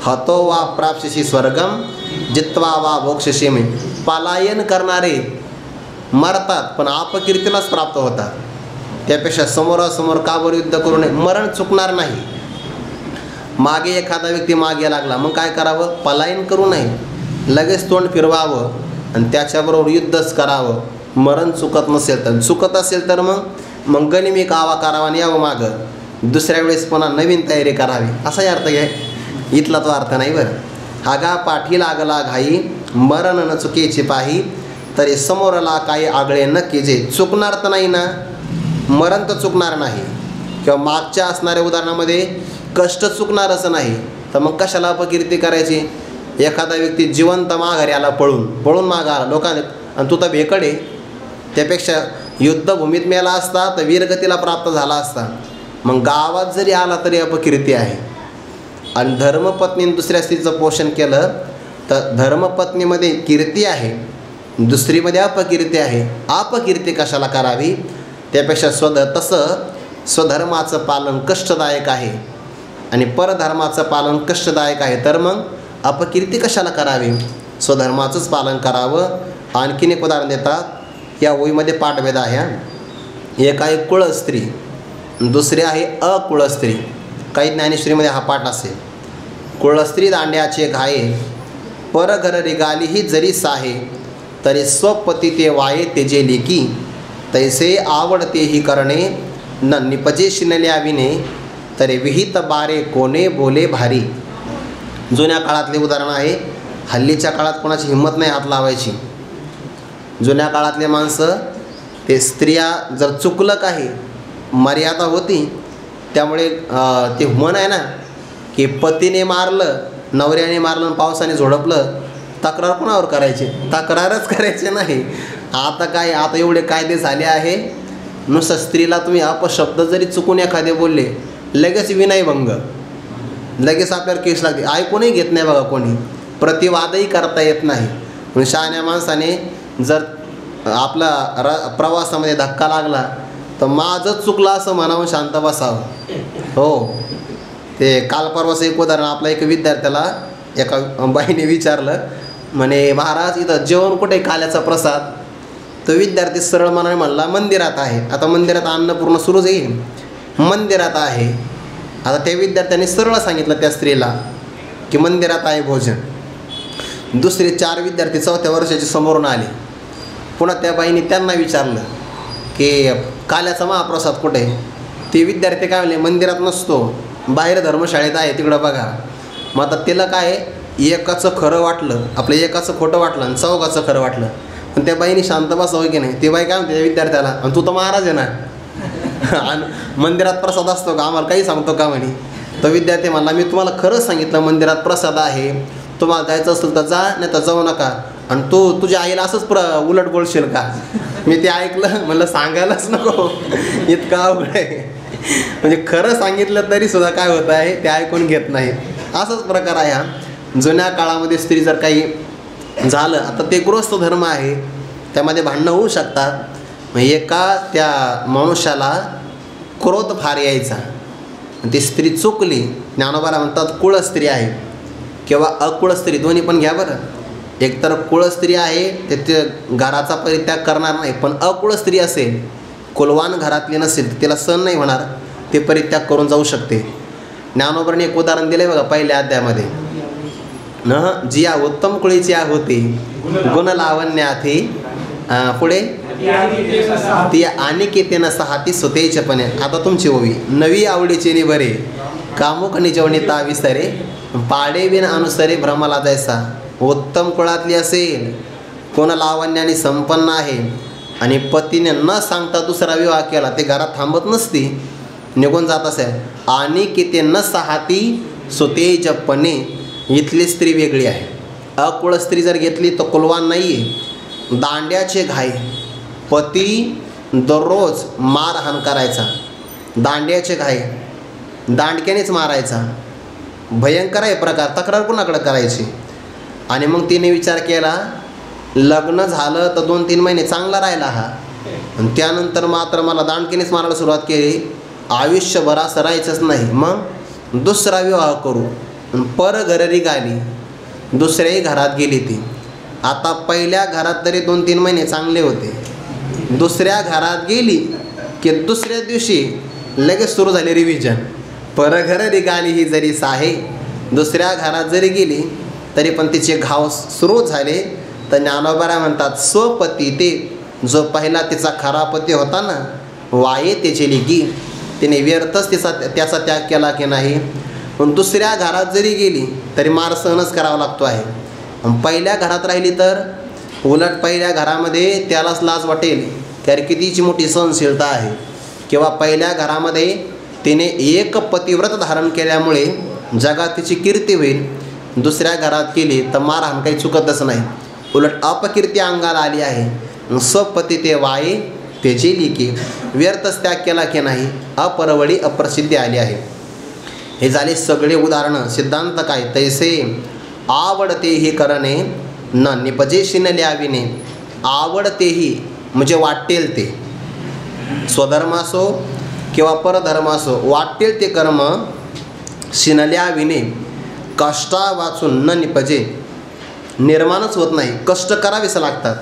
हतो वा प्राप्स्यसि स्वर्गम जित्वा वा भोक्ष्यसि. पलायन करणारे मरतात पण अपकीर्तीलाच प्राप्त होतात. त्यापेक्षा समोरासमोर का बरं युद्ध करू नये. मरण चुकणार नाही. मागे एखादा व्यक्ती मागे लागला, मग काय करावं, पलायन करू नये, लगेच तोंड फिरवावं आणि त्याच्याबरोबर युद्धच करावं. मरण चुकत नसेल तर, चुकत असेल तर मग गनिमी कावा करावा आणि यावं मागं. दुसऱ्या वेळेस पुन्हा नवीन तयारी करावी, असाही अर्थ घ्या. इथला तो अर्थ नाही बरं. हागा पाठी लागला घाई मरण न चुकीची पाही, तरी समोरला काही आगळे नक्की. जे चुकणार तर नाही ना, मरण तर चुकणार नाही. किंवा मागच्या असणाऱ्या उदाहरणामध्ये कष्ट चुकणारच नाही, तर मग कशाला अपकीर्ती करायची. एखादा व्यक्ती जिवंत माघारी आला, पळून मागं आला लोकांनी, आणि तू तर भेकडे, त्यापेक्षा युद्धभूमीत मेला असता तर वीरगतीला प्राप्त झाला असता. मग गावात जरी आला तरी अपकीर्ती आहे. आणि धर्मपत्नीने दुसऱ्या स्त्रीचं पोषण केलं तर धर्मपत्नीमध्ये कीर्ती आहे, दुसरीमध्ये अपकीर्ती आहे. अपकीर्ती कशाला करावी, त्यापेक्षा तसं स्वधर्माचं पालन कष्टदायक आहे आणि परधर्माचं पालन कष्टदायक आहे, तर मग अपकीर्ती कशाला करावी, स्वधर्माचंच पालन करावं. आणखीन एक उदाहरण देतात, या ओळीमध्ये पाठभेद आहे. एक आहे कुळस्त्री, दुसरी आहे अकुळस्त्री. काही ज्ञानेश्वरीमध्ये हा पाठ असेल. कुळस्त्री दांड्याचे घाये, परघर रिगाली ही जरी साहे, तरी स्वपती ते वाये तेजे लेकी, तैसे आवडते ही करणे, न निपजे शिनल्या विने, तरी विहित बारे कोणे बोले भारी. जुन्या काळातले उदाहरण आहे. हल्लीच्या काळात कोणाची हिंमत नाही हात लावायची. जुन्या काळातले माणसं, ते स्त्रिया जर चुकलं काही, मर्यादा होती, त्यामुळे ते म्हण आहे ना की पतीने मारलं, नवऱ्याने मारलं, पावसाने झोडपलं, तक्रार कोणावर करायची, तक्रारच करायचे नाही. आता काय, आता एवढे कायदे झाले आहे, नुसतं स्त्रीला तुम्ही अपशब्द जरी चुकून एखादे बोलले, लगेच विनयभंग, लगेच आपल्याला केस लागते. ऐकूनही घेत नाही बघा कोणी, प्रतिवादही करता येत नाही. पण शहाण्या माणसाने जर आपला प्रवासामध्ये धक्का लागला तर माझंच चुकलं असं म्हणावं, शांत बसावं. हो, ते काल परवाचं एक उदाहरण, आपला एक विद्यार्थ्याला एका बाईने विचारलं, म्हणे महाराज इथं जेवण कुठे, काल्याचा प्रसाद. तो विद्यार्थी सरळ मनाने म्हणला मंदिरात आहे. आता मंदिरात अन्नपूर्ण सुरूच येईल, मंदिरात आहे. आता त्या विद्यार्थ्यांनी सरळ सांगितलं त्या स्त्रीला की मंदिरात आहे भोजन. दुसरे 4 विद्यार्थी 4थ्या वर्षाचे समोरून आले. पुन्हा त्या बाईने त्यांना विचारलं की काल्याचा महाप्रसाद कुठे. ते विद्यार्थी काय म्हणले, मंदिरात नसतो, बाहेर धर्मशाळेत आहे, तिकडं बघा. मग आता तिला काय, एकाचं खरं वाटलं, आपलं एकाचं खोटं वाटलं आणि 4घाचं खरं वाटलं. पण त्या बाईने शांत बसावं की नाही. ती बाई काय म्हणते त्या विद्यार्थ्याला, आणि तू तर महाराज आहे ना, आणि मंदिरात प्रसाद असतो का, आम्हाला काही सांगतो का म्हणे. तो विद्यार्थी म्हणला, मी तुम्हाला खरंच सांगितलं मंदिरात प्रसाद आहे, तुम्हाला जायचं असेल तर जा, नाही तर जाऊ नका. आणि तू तुझ्या आईला असंच उलट बोलशील का. मी ते ऐकलं, म्हणलं सांगायलाच नको, इतकं अवघड आहे. म्हणजे खरं सांगितलं तरी सुद्धा काय होतं आहे, ते ऐकून घेत नाही. असाच प्रकार आहे हा. जुन्या काळामध्ये स्त्री जर काही झालं, आता ते गृहस्थ धर्म आहे, त्यामध्ये भांडणं होऊ शकतात. मग एका त्या मनुष्याला क्रोध फार यायचा, ती स्त्री चुकली, ज्ञानोबाला म्हणतात कुळस्त्री आहे किंवा अकुळस्त्री, दोन्ही पण घ्या बरं. एकतर कुळस्त्री आहे ते घराचा परित्याग करणार नाही, पण अकुळस्त्री असेल, कुलवान घरातली नसेल तर तिला सण नाही होणार, ते परित्याग करून जाऊ शकते. ज्ञानोबाने एक उदाहरण दिलं आहे बघा पहिल्या अध्यायामध्ये, जिया उत्तम कुळीची होती गुण लावण्याथी, पुढे ती अनिकेतेनं सहाती सुतेचपणे. आता तुमची ओवी, नवी आवडीचे निभरे कामुक निजवणी ता विसरे, पाडे बिन अनुसरे भ्रमला जैसा. उत्तम कुळातली असेल, कोण लावण्याने संपन्न आहे, आणि पतीने न सांगता दुसरा विवाह केला, ते घरात थांबत नसती, निघून जात असेल. अनिकेतेनं सहाती सुतेजपणे, इथली स्त्री वेगळी आहे. अकुळ स्त्री जर घेतली तर कुलवान नाही आहे. दांड्याचे घाई, पती दररोज मारहाण करायचा, दांड्याचे घाई, दांडक्यानेच मारायचा, भयंकर आहे प्रकार. तक्रार कुणाकडे करायची. आणि मग तिने विचार केला, लग्न झालं तर 2-3 महिने चांगला राहिला हा, आणि त्यानंतर मात्र मला दांडक्यानेच मारायला सुरुवात केली, आयुष्यभर असं राहायचंच नाही, मग दुसरा विवाह करू. परघर रिगाली, दुसऱ्याही घरात गेली ती. आता पहिल्या घरात तरी 2-3 महिने चांगले होते, दुसऱ्या घरात गेली की दुसऱ्या दिवशी लगेच सुरू झाले रिव्हिजन. परघर रिगाली ही जरी साहे, दुसऱ्या घरात जरी गेली तरी पण तिचे घाव सुरू झाले. तर ज्ञानोबा म्हणतात, स्वपती ते, जो पहिला तिचा खरा पती होता ना, वाये त्याची लिगी, तिने व्यर्थच त्याचा त्याग केला की नाही. पण दुसऱ्या घरात जरी गेली तरी मार सहनच करावा लागतो आहे. पहिल्या घरात राहिली तर उलट पहिल्या घरामध्ये त्यालाच लाज वाटेल, कारण कितीची मोठी सहनशीलता आहे. किंवा पहिल्या घरामध्ये तिने एक पतिव्रत धारण केल्यामुळे जगात तिची कीर्ती होईल, दुसऱ्या घरात केली तर मारहाण काही चुकतच नाही. उलट अपकीर्ती अंगाला आली आहे. स्वपती ते वाये ते जेली की, व्यर्थच त्याग केला की नाही, अपरवडी अप्रसिद्धी आली आहे. हे झाले सगळे उदाहरणं. सिद्धांत काय? तैसे आवडतेही करणे न निपजे शिनल्याविने. आवडतेही म्हणजे वाटेल ते, स्वधर्म असो किंवा परधर्म असो, वाटेल ते कर्म शिनल्याविने, कष्टा वाचून न निपजे, निर्माणच होत नाही. कष्ट करावेच लागतात.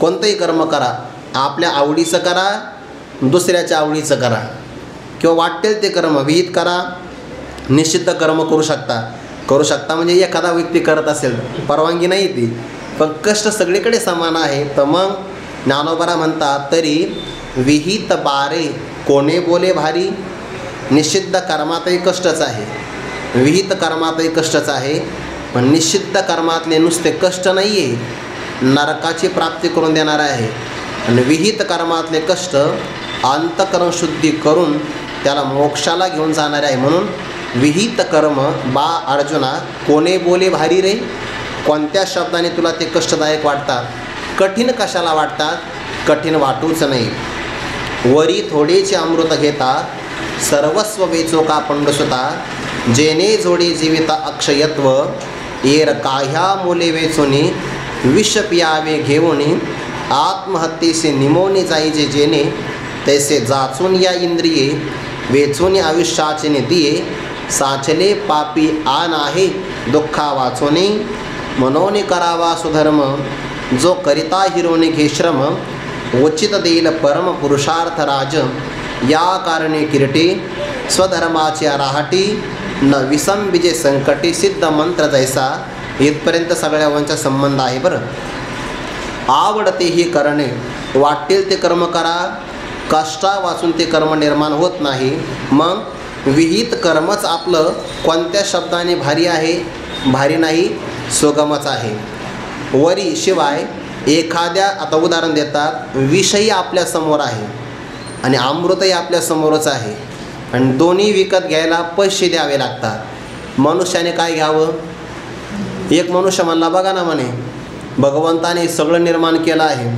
कोणतंही कर्म करा, आपल्या आवडीचं करा, दुसऱ्याच्या आवडीचं करा, किंवा वाटेल ते कर्म विहित करा. निषिद्ध कर्म करू शकता म्हणजे एखादा व्यक्ती करत असेल, परवानगी नाही ती, पण कष्ट सगळीकडे समान आहे. तर मग ज्ञानोबा म्हणतात, तरी विहित बारे कोणे बोले भारी. निषिद्ध कर्मातही कष्टच आहे, विहित कर्मातही कष्टच आहे, पण निषिद्ध कर्मातले नुसते कष्ट नाही आहे, नरकाची प्राप्ती करून देणार आहे. आणि विहित कर्मातले कष्ट अंतःकरण शुद्धी करून त्याला मोक्षाला घेऊन जाणारे आहे. म्हणून विहित कर्म बा अर्जुना कोणे बोले भारी रे. कोणत्या शब्दाने तुला ते कष्टदायक वाटतात? कठीण कशाला वाटतात? कठीण वाटूच नाही. वरी थोडेचे अमृत घेता, सर्वस्व वेचो का पंडसुता. जेने जोडे जीविता अक्षयत्व, येर काह्या मोले वेचोनी. विष पियावे घेऊनी, आत्महत्येसे निमोने जाईजे जेने. तैसे जाचून या इंद्रिये, वेचून आयुष्याचे दिये. साचले पापी आन आहे, दुःखा वाचोने. मनोने करावा सुधर्म, जो करिता हिरोने घे श्रम. उचित देईल परम पुरुषार्थ राज, या कारणे किरटे. स्वधर्माच्या राहटी, न विसंबिजे संकटी. सिद्ध मंत्र जैसा. इथपर्यंत सगळ्यांचा संबंध आहे. बरं, आवडते ही करणे, वाटेल ते कर्म करा, कष्टा वाचून ते कर्म निर्माण होत नाही. मग विहित कर्मच आपलं कोणत्या शब्दाने भारी आहे? भारी नाही, सुगमच आहे. वरी शिवाय एखाद्या, आता उदाहरण देतात, विषयी आपल्यासमोर आहे आणि अमृतही आपल्यासमोरच आहे, आणि दोन्ही विकत घ्यायला पैसे द्यावे लागतात. मनुष्याने काय घ्यावं? एक मनुष्य म्हणला, बघा ना म्हणे, भगवंताने सगळं निर्माण केलं आहे,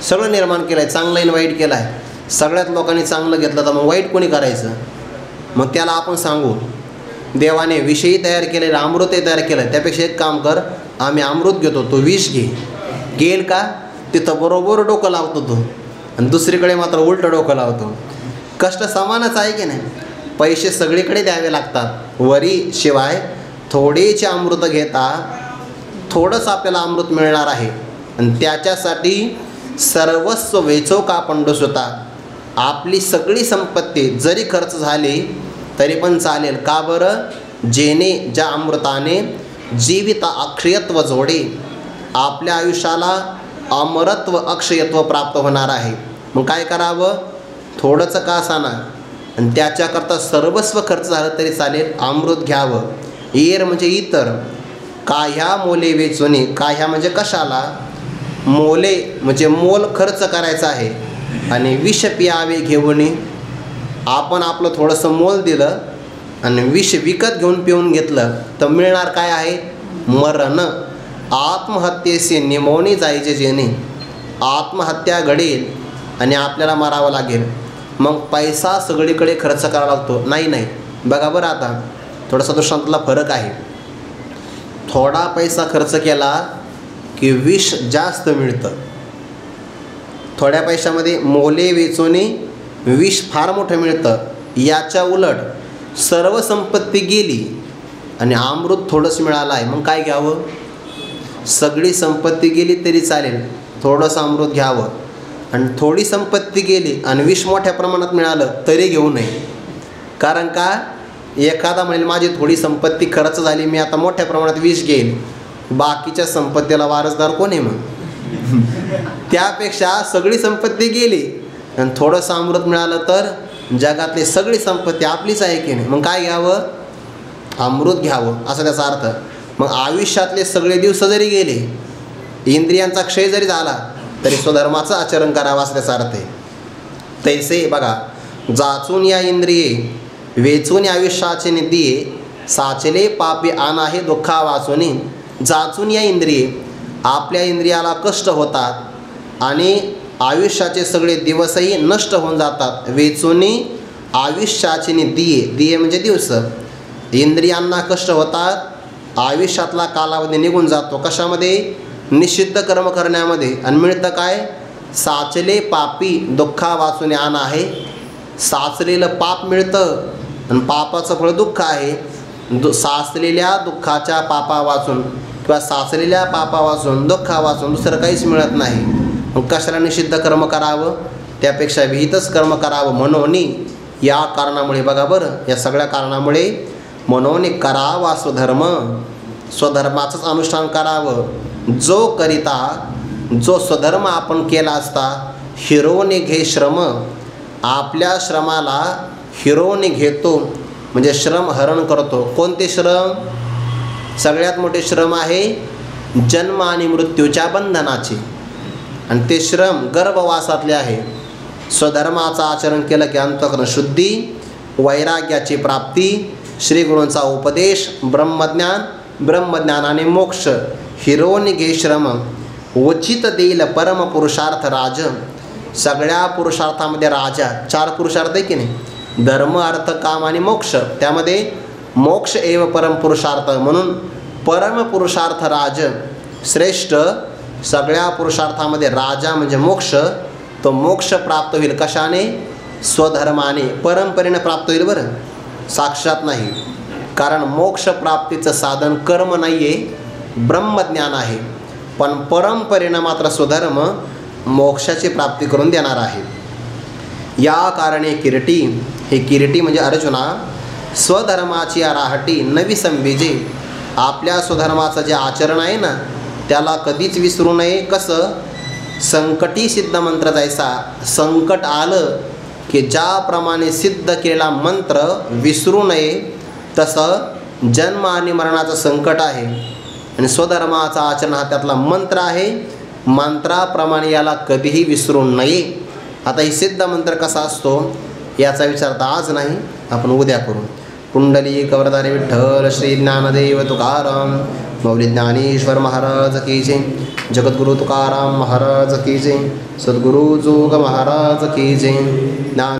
सगळं निर्माण केलं आहे, चांगलं आणि वाईट केलं आहे. सगळ्यात लोकांनी चांगलं घेतलं तर मग वाईट कोणी करायचं? मग त्याला आपण सांगू, देवाने विषयी तयार केलेलं, अमृतही तयार केलं, त्यापेक्षा एक काम कर, आम्ही अमृत घेतो, तो विष घे. घेईल का? तिथं बरोबर डोकं लावतो तो, आणि दुसरीकडे मात्र उलटं डोकं लावतो. कष्ट समानच आहे की नाही? पैसे सगळीकडे द्यावे लागतात. वरी शिवाय थोडेचे अमृत घेता, थोडंसं आपल्याला अमृत मिळणार आहे, आणि त्याच्यासाठी सर्वस्व वेचो का पंडसुता. आपली सगळी संपत्ती जरी खर्च झाली तरी पण चालेल. का बरं? जेने, ज्या अमृताने जीवित अक्षयत्व जोडे, आपल्या आयुष्याला अमरत्व अक्षयत्व प्राप्त होणार आहे. मग काय करावं? थोडंसं का असाना, आणि त्याच्याकरता सर्वस्व खर्च झालं तरी चालेल, अमृत घ्यावं. येर म्हणजे इतर, काह्या मोले वेचोनी. काह्या म्हणजे कशाला? मोले म्हणजे मोल खर्च करायचं आहे, आणि विष पियावे घेऊन. आपण आपलं थोडंसं मोल दिलं आणि विष विकत घेऊन पिऊन घेतलं तर मिळणार काय आहे? मरण. आत्महत्येसे निमोनी जायचे जेणे. आत्महत्या घडेल आणि आपल्याला मारावं लागेल. मग पैसा सगळीकडे खर्च करावा लागतो. नाही, बघा बरं, आता थोडासा दृष्टांतला फरक आहे. थोडा पैसा खर्च केला की विष जास्त मिळतं. थोड्या पैशामध्ये मोले वेचोनी विष फार मोठं मिळतं. याच्या उलट सर्व संपत्ती गेली आणि अमृत थोडंसं मिळालं आहे, मग काय घ्यावं? सगळी संपत्ती गेली तरी चालेल, थोडंसं अमृत घ्यावं. आणि थोडी संपत्ती गेली आणि विष मोठ्या प्रमाणात मिळालं तरी घेऊ नये. कारण का? एखादा म्हणेल माझी थोडी संपत्ती खर्च झाली, मी आता मोठ्या प्रमाणात विष घेईल, बाकीच्या संपत्तीला वारसदार कोण आहे? मग त्यापेक्षा सगळी संपत्ती गेली आणि थोडंसं अमृत मिळालं तर जगातली सगळी संपत्ती आपलीच आहे की नाही, मग काय घ्यावं? अमृत घ्यावं, असा त्याचा अर्थ. मग आयुष्यातले सगळे दिवस जरी गेले, इंद्रियांचा क्षय जरी झाला, तरी स्वधर्माचं आचरण करावं, असं त्याचा अर्थ आहे. तैसे बघा, जाचून या इंद्रिये, वेचून आयुष्याचे निधिये. साचले पापी आना हे दुःखा वाचुनी, जाचून या इंद्रिये आपल्या इंद्रियाला कष्ट होतात आणि आयुष्याचे सगळे दिवसही नष्ट होऊन जातात. वेचुनी आयुष्याचे दिये, दिये म्हणजे दिवस. इंद्रियांना कष्ट होतात, आयुष्यातला कालावधी निघून जातो. कशामध्ये? निषिद्ध कर्म करण्यामध्ये. आणि मिळतं काय? साचले पापी दुःखा वाचून आण आहे. साचलेलं पाप मिळतं आणि पापाचं फळ दुःख आहे. साचलेल्या दुःखाच्या पापा वाचून किंवा साचलेल्या पापा वाचून दुःखा वाचून दुसरं काहीच मिळत नाही. मग कशाला निषिद्ध कर्म करावं? त्यापेक्षा विहितच कर्म करावं. म्हणून या कारणामुळे बघा बरं, या सगळ्या कारणामुळे म्हणून करावा स्वधर्म, स्वधर्माचंच अनुष्ठान करावं. जो करिता जो स्वधर्म आपण केला असता हिरोने घे श्रम, आपल्या श्रमाला हिरोने घेतो म्हणजे श्रम हरण करतो. कोणते श्रम? सगळ्यात मोठे श्रम आहे जन्म आणि मृत्यूच्या बंधनाचे, आणि ते श्रम गर्भवासातले आहे. स्वधर्माचं आचरण केलं की अंतःकरण शुद्धी, वैराग्याची प्राप्ती, श्रीगुरूंचा उपदेश, ब्रह्मज्ञान, ब्रह्मज्ञानाने मोक्ष. हिरोनी घे श्रम उचित देईल परम पुरुषार्थ राज. सगळ्या पुरुषार्थामध्ये राजा 4 पुरुषार्थ आहे की नाही? धर्म, अर्थ, काम आणि मोक्ष. त्यामध्ये मोक्ष एव परम पुरुषार्थ, म्हणून परम पुरुषार्थ राज श्रेष्ठ. सगळ्या पुरुषार्थामध्ये राजा म्हणजे मोक्ष. तो मोक्ष प्राप्त होईल कशाने? स्वधर्माने, परंपरेने प्राप्त होईल बरं, साक्षात नाही. कारण मोक्ष प्राप्तीचं साधन कर्म नाही आहे, ब्रह्मज्ञान आहे. पण परंपरेनं मात्र स्वधर्म मोक्षाची प्राप्ती करून देणार आहे. या कारणे किरीटी, हे किरीटी म्हणजे अर्जुना, स्वधर्माची राहटी नवी संवेजे. आपल्या स्वधर्माचं जे आचरण आहे ना त्याला कधीच विसरू नये. कसं? संकटी सिद्ध मंत्र जायचा. संकट आलं की ज्याप्रमाणे सिद्ध केलेला मंत्र विसरू नये, तसं जन्म आणि मरणाचं संकट आहे आणि स्वधर्माचा आचरण हा त्यातला मंत्र आहे. मंत्राप्रमाणे याला कधीही विसरू नये. आता ही सिद्ध मंत्र कसा असतो याचा विचार तर आज नाही, आपण उद्या करू. पुंडलिक वरदारी विठ्ठल श्री ज्ञानदेव तुकाराम मौली ज्ञानेश्वर महाराज की जय. जगद्गुरु तुकाराम महाराज की जय. सद्गुरु जोग महाराज की जय. ज्ञान